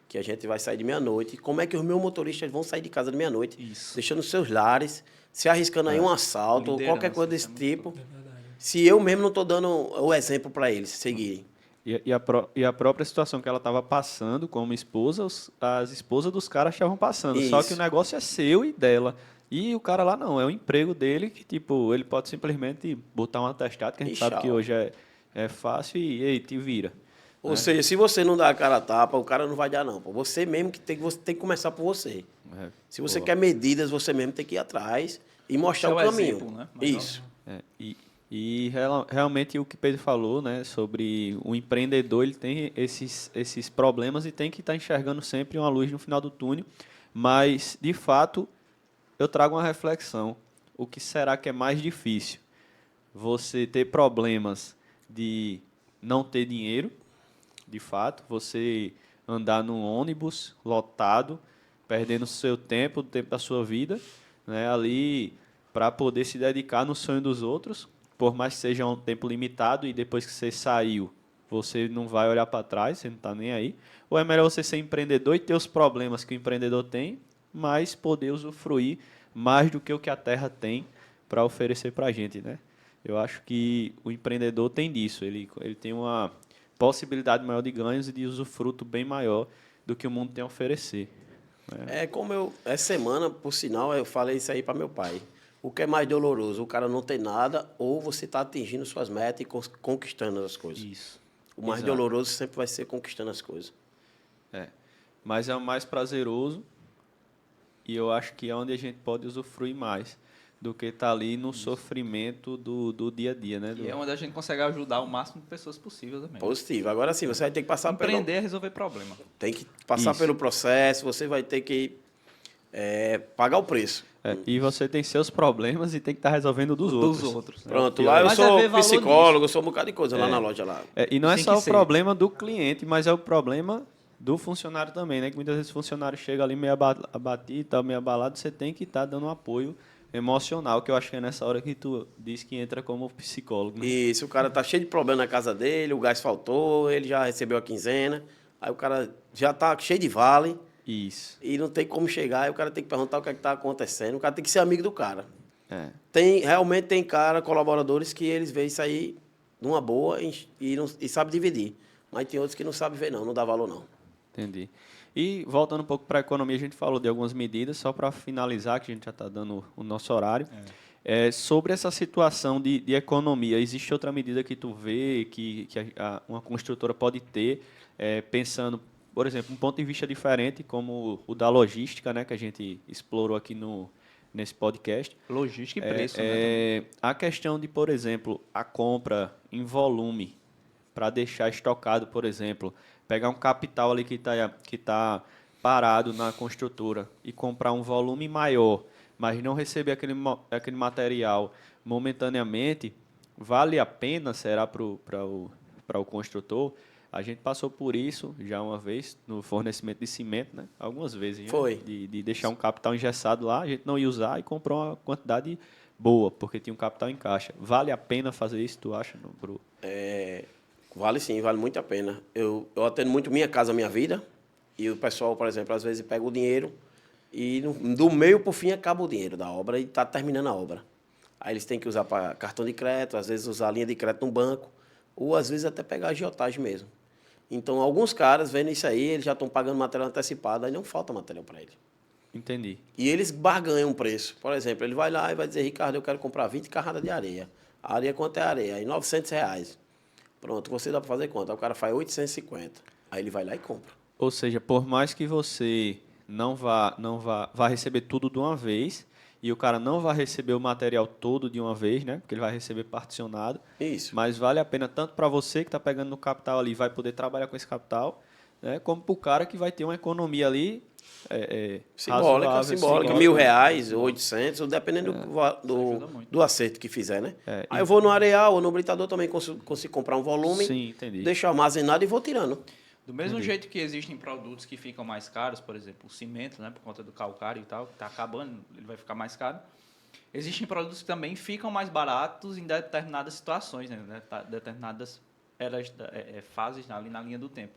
que a gente vai sair de meia-noite, como é que os meus motoristas vão sair de casa de meia-noite, Isso. deixando os seus lares, se arriscando aí um assalto ou qualquer Liderança, coisa desse isso é tipo, É verdade. se eu mesmo não estou dando o exemplo para eles seguirem. E a própria situação que ela estava passando como esposa, as esposas dos caras estavam passando. Só Isso. que o negócio é seu e dela. E o cara lá não, é o emprego dele que, tipo, ele pode simplesmente botar um atestado, que a gente E sabe tchau. que hoje é fácil e te vira. Ou seja, se você não dá a cara a tapa, o cara não vai dar não. Pô. Você mesmo você tem que começar por você. É, Se você boa. quer medidas, você mesmo tem que ir atrás e mostrar Isso o é o caminho. exemplo, né? Mas Isso. Realmente o que Pedro falou, né, sobre o empreendedor, ele tem esses problemas e tem que estar enxergando sempre uma luz no final do túnel, mas, de fato, eu trago uma reflexão. O que será que é mais difícil? Você ter problemas de não ter dinheiro, de fato, você andar num ônibus lotado, perdendo seu tempo, o tempo da sua vida, né, ali para poder se dedicar no sonho dos outros, por mais que seja um tempo limitado e depois que você saiu, você não vai olhar para trás, você não está nem aí. Ou é melhor você ser empreendedor e ter os problemas que o empreendedor tem, mas poder usufruir mais do que o que a terra tem para oferecer para a gente, né? Eu acho que o empreendedor tem disso, ele tem uma possibilidade maior de ganhos e de usufruto bem maior do que o mundo tem a oferecer. É como essa semana, por sinal, eu falei isso aí para meu pai. O que é mais doloroso? O cara não tem nada ou você está atingindo suas metas e conquistando as coisas. Isso. O mais Exato. doloroso sempre vai ser conquistando as coisas. Mas é o mais prazeroso e eu acho que é onde a gente pode usufruir mais do que estar ali no sofrimento do dia a dia, né? E é onde a gente consegue ajudar o máximo de pessoas possível também. Positivo. Agora sim, você vai ter que passar Empreender é resolver problema. Tem que passar Isso. pelo processo, você vai ter que pagar o preço. E você tem seus problemas e tem que estar resolvendo dos outros. Pronto, lá eu Mas é sou ver valor psicólogo, eu sou um bocado de coisa lá na loja lá. E não é Tem só que o ser. problema do cliente, mas é o problema do funcionário também, né? Que muitas vezes o funcionário chega ali meio abatido, tá meio abalado, você tem que estar dando um apoio emocional, que eu acho que é nessa hora que tu diz que entra como psicólogo, né? E se o cara tá cheio de problema na casa dele, o gás faltou, ele já recebeu a quinzena, aí o cara já tá cheio de vale Isso. e não tem como chegar, aí o cara tem que perguntar o que é que tá acontecendo, o cara tem que ser amigo do cara. É. Realmente tem colaboradores que eles veem isso aí numa boa e sabe dividir. Mas tem outros que não sabem ver, não dá valor, não. Entendi. E voltando um pouco para a economia, a gente falou de algumas medidas, só para finalizar, que a gente já está dando o nosso horário. Sobre essa situação de economia, existe outra medida que tu vê que uma construtora pode ter, pensando, por exemplo, um ponto de vista diferente, como o da logística, né, que a gente explorou aqui nesse podcast. Logística e preço, né? A questão de, por exemplo, a compra em volume, para deixar estocado, por exemplo, pegar um capital ali que tá parado na construtora e comprar um volume maior, mas não receber aquele material momentaneamente, vale a pena, será para o construtor? A gente passou por isso já uma vez no fornecimento de cimento, né? Algumas vezes. Né? Foi. De deixar um capital engessado lá, a gente não ia usar e comprou uma quantidade boa, porque tinha um capital em caixa. Vale a pena fazer isso, tu acha, Bru? Vale sim, vale muito a pena. Eu atendo muito Minha Casa Minha Vida, e o pessoal, por exemplo, às vezes pega o dinheiro e do meio para o fim acaba o dinheiro da obra e está terminando a obra. Aí eles têm que usar para cartão de crédito, às vezes usar a linha de crédito no banco, ou às vezes até pegar agiotagem mesmo. Então, alguns caras, vendo isso aí, eles já estão pagando material antecipado, aí não falta material para ele. Entendi. E eles barganham o preço. Por exemplo, ele vai lá e vai dizer, Ricardo, eu quero comprar 20 carradas de areia. A areia, quanto é a areia? Aí, R$900. Pronto, você dá para fazer quanto? Aí o cara faz 850. Aí ele vai lá e compra. Ou seja, por mais que você não vá receber tudo de uma vez, e o cara não vai receber o material todo de uma vez, né? Porque ele vai receber particionado. Isso. Mas vale a pena tanto para você que está pegando no capital ali, vai poder trabalhar com esse capital, né? Como para o cara que vai ter uma economia ali simbólica. R$1.000, 800, ou dependendo do acerto que fizer, né? Aí eu vou no areal ou no britador também consigo comprar um volume, sim, entendi. deixo armazenado e vou tirando. Do mesmo jeito que existem produtos que ficam mais caros, por exemplo, o cimento, né, por conta do calcário e tal, que está acabando, ele vai ficar mais caro. Existem produtos que também ficam mais baratos em determinadas situações, né, determinadas fases ali na linha do tempo.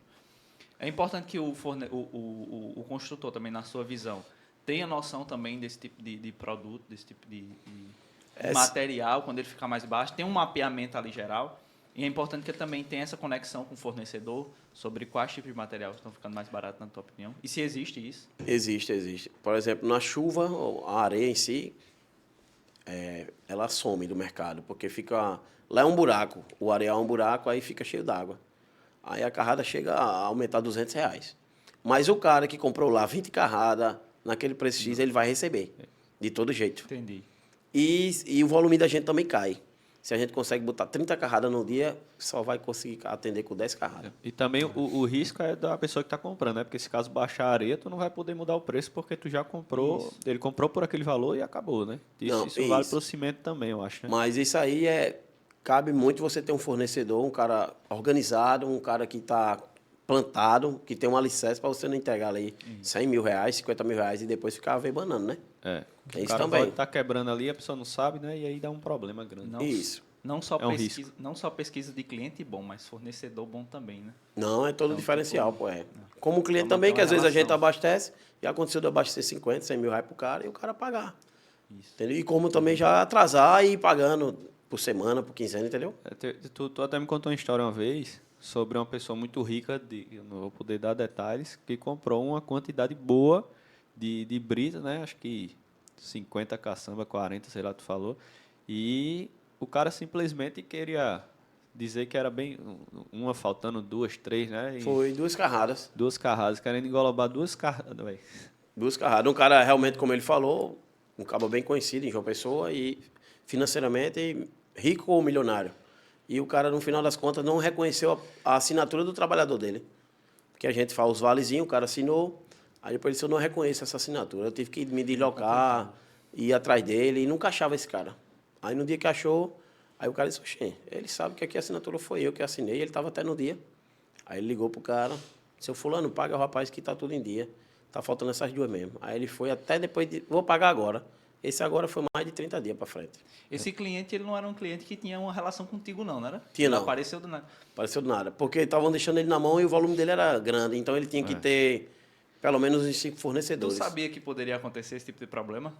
É importante que o construtor também, na sua visão, tenha noção também desse tipo de produto, desse tipo de material, quando ele ficar mais baixo, tem um mapeamento ali geral. E é importante que ele também tenha essa conexão com o fornecedor sobre quais tipos de material estão ficando mais baratos, na tua opinião. E se existe isso? Existe. Por exemplo, na chuva, a areia em si, ela some do mercado, porque fica... Lá é um buraco, o areal é um buraco, aí fica cheio d'água. Aí a carrada chega a aumentar R$200. Mas o cara que comprou lá 20 carradas, naquele preço X, ele vai receber, de todo jeito. Entendi. E o volume da gente também cai. Se a gente consegue botar 30 carradas no dia, só vai conseguir atender com 10 carradas. E também o risco é da pessoa que está comprando, né? Porque se caso baixar a areia, tu não vai poder mudar o preço porque tu já comprou, ele comprou por aquele valor e acabou, né? Isso vale para o cimento também, eu acho, né? Mas isso aí cabe muito você ter um fornecedor, um cara organizado, um cara que está plantado, que tem um alicerce para você não entregar ali R$100 mil, R$50 mil e depois ficar avebanando, né? O isso cara também. pode estar quebrando ali, a pessoa não sabe, né? E aí dá um problema grande. Isso. Não só pesquisa de cliente bom, mas fornecedor bom também, né? Não, é todo diferencial, pô. Como o cliente também, que às vezes a gente abastece, e aconteceu de abastecer R$50, R$100 mil pro cara e o cara pagar. Isso. Entendeu? E como também já atrasar e ir pagando por semana, por quinzena, entendeu? Tu até me contou uma história uma vez sobre uma pessoa muito rica, eu não vou poder dar detalhes, que comprou uma quantidade boa de brita, né? Acho que 50 caçamba, 40, sei lá, tu falou. E o cara simplesmente queria dizer que era bem... Uma faltando, 2, 3, né? Foi 2 carradas. 2 carradas, querendo englobar 2 carradas, velho. 2 carradas. Um cara realmente, como ele falou, um cabo bem conhecido em João Pessoa e financeiramente rico ou milionário. E o cara, no final das contas, não reconheceu a assinatura do trabalhador dele. Porque a gente faz os valezinhos, o cara assinou, aí depois ele disse, eu não reconheço essa assinatura. Eu tive que me deslocar, ir atrás dele e nunca achava esse cara. Aí no dia que achou, aí o cara disse, oxê, ele sabe que aqui a assinatura foi eu que assinei, ele estava até no dia. Aí ele ligou pro cara, seu fulano, paga o rapaz que está tudo em dia. Tá faltando essas 2 mesmo. Aí ele foi até depois vou pagar agora. Esse agora foi mais de 30 dias para frente. Esse cliente, ele não era um cliente que tinha uma relação contigo, não era? Tinha, não. Ele apareceu do nada. Apareceu do nada. Porque estavam deixando ele na mão e o volume dele era grande. Então ele tinha que ter pelo menos uns 5 fornecedores. Tu sabia que poderia acontecer esse tipo de problema?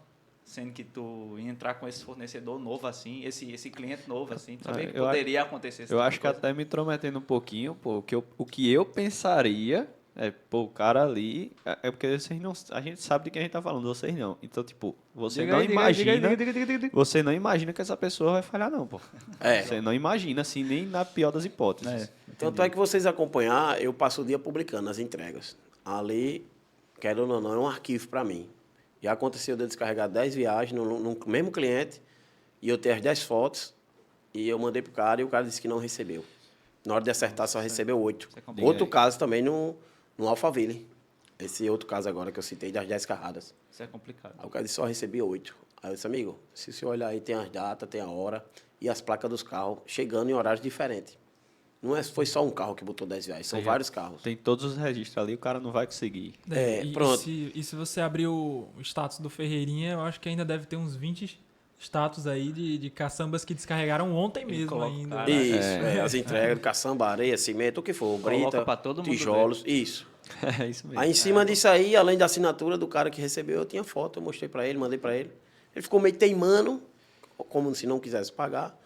sendo que tu ia entrar com esse fornecedor novo assim, esse cliente novo assim, tu sabia que eu poderia acontecer esse Eu tipo acho de que coisa? até me intrometendo um pouquinho, pô, o que eu pensaria é, pô, o cara ali, é porque vocês não, a gente sabe de quem a gente tá falando, vocês não. Então, tipo, você Diga não aí, diga aí, diga aí, imagina, diga aí. você não imagina que essa pessoa vai falhar não, pô. É. Você não imagina assim nem na pior das hipóteses. Tanto é que vocês acompanhar, eu passo o dia publicando as entregas. Ali, querendo ou não, é um arquivo para mim. Já aconteceu de eu descarregar 10 viagens no mesmo cliente e eu ter as 10 fotos e eu mandei pro cara e o cara disse que não recebeu. Na hora de acertar, só recebeu 8. é complicado. Outro caso também no Alphaville. Esse outro caso agora que eu citei, das 10 carradas. Isso é complicado. Aí o cara disse, só recebi 8. Aí eu disse, amigo, se você olhar aí, tem as datas, tem a hora e as placas dos carros chegando em horários diferentes. Não foi só um carro que botou 10 viagens, são vários carros. Tem todos os registros ali, o cara não vai conseguir. Pronto. E se você abrir o status do Ferreirinha, eu acho que ainda deve ter uns 20 status aí de caçambas que descarregaram ontem mesmo coloca, ainda. cara. Isso, as entregas, caçamba, areia, cimento, o que for, Coloca brita, pra todo mundo tijolos, isso. É isso mesmo. Aí em cima disso aí, além da assinatura do cara que recebeu, eu tinha foto, eu mostrei pra ele, mandei pra ele. Ele ficou meio teimando, como se não quisesse pagar,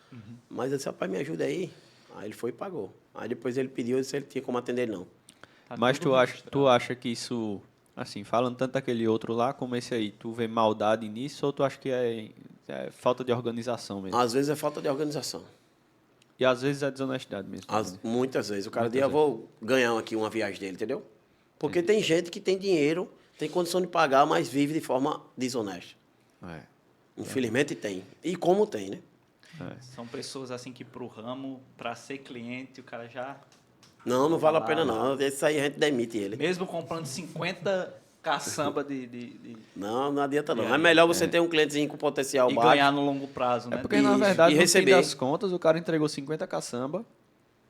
mas eu disse, rapaz, me ajuda aí. Aí ele foi e pagou. Aí depois ele pediu, eu disse, ele tinha como atender ele não. Tá Mas tudo tu acha que isso, assim, falando tanto daquele outro lá como esse aí, tu vê maldade nisso ou tu acha que é falta de organização mesmo? Às vezes é falta de organização. E às vezes é desonestidade mesmo. Muitas vezes. O cara diz, eu vou ganhar aqui uma viagem dele, entendeu? Porque tem gente que tem dinheiro, tem condição de pagar, mas vive de forma desonesta. É. Infelizmente tem. E como tem, né? São pessoas assim que pro ramo, para ser cliente, o cara já, Não vale a pena não. Esse aí a gente demite ele. mesmo comprando 50 caçamba de Não adianta não. É melhor você ter um clientezinho com potencial e baixo. ganhar no longo prazo, né? Porque, na Isso, verdade, e no receber. fim das contas, o cara entregou 50 caçamba,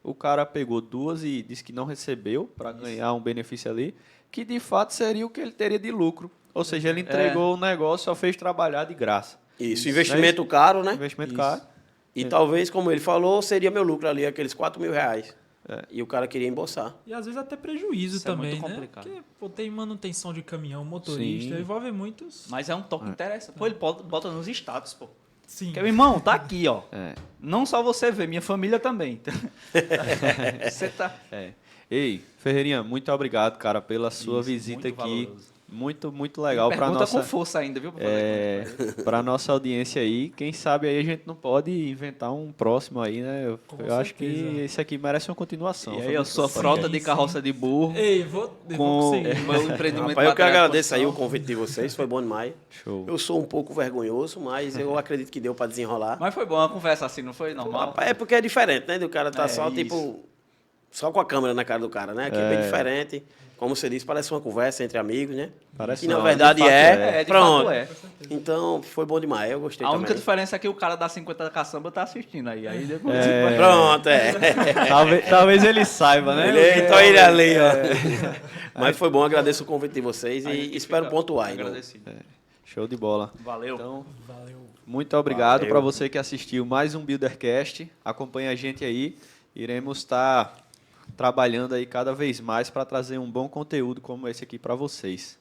o cara pegou 2 e disse que não recebeu para ganhar um benefício ali, que de fato seria o que ele teria de lucro. Ou seja, ele entregou o negócio, só fez trabalhar de graça. Isso, investimento caro, né? Investimento Isso. caro. E talvez, como ele falou, seria meu lucro ali, aqueles 4 mil reais. E o cara queria embolsar. E às vezes até prejuízo Isso é também, muito né? complicado. Porque pô, tem manutenção de caminhão, motorista, Sim. envolve muitos. Mas é um toque interessante. Pô, ele bota nos status, pô. Sim. Porque, meu irmão, tá aqui, ó. É. Não só você vê, minha família também. Você tá... É. Ei, Ferreirinha, muito obrigado, cara, pela sua Isso, visita muito aqui. valoroso. Muito legal para Pergunta nossa com força ainda, viu? pra fazer para nossa audiência aí. Quem sabe aí a gente não pode inventar um próximo aí, né? Eu acho que certeza. esse aqui merece uma continuação. E Foi aí, a muito sua bom. frota de sim. carroça de burro Ei, vou com conseguir. o meu empreendimento. Rapaz, eu que material de agradeço aí o construção. convite de vocês, foi bom demais. Show. Eu sou um pouco vergonhoso, mas eu acredito que deu para desenrolar. Mas foi bom a conversa assim, não foi normal? Rapaz, é porque é diferente, né? Do cara tá É, só, isso. tipo, só com a câmera na cara do cara, né? Aqui é bem diferente. Como você disse, parece uma conversa entre amigos, né? Parece e na não, verdade de fato é. de Pronto. fato é. Então, foi bom demais. Eu gostei A também. única diferença é que o cara da 50 caçamba tá assistindo aí. Aí depois Pronto, é. Talvez ele saiba, né? Então ele ali, ó. Mas foi bom, agradeço o convite de vocês e espero pontuar. aí, Agradecido. Show de bola. Valeu. Então, Valeu. muito obrigado Valeu. para você que assistiu mais um Buildercast. Acompanhe a gente aí. Iremos estar trabalhando aí cada vez mais para trazer um bom conteúdo como esse aqui para vocês.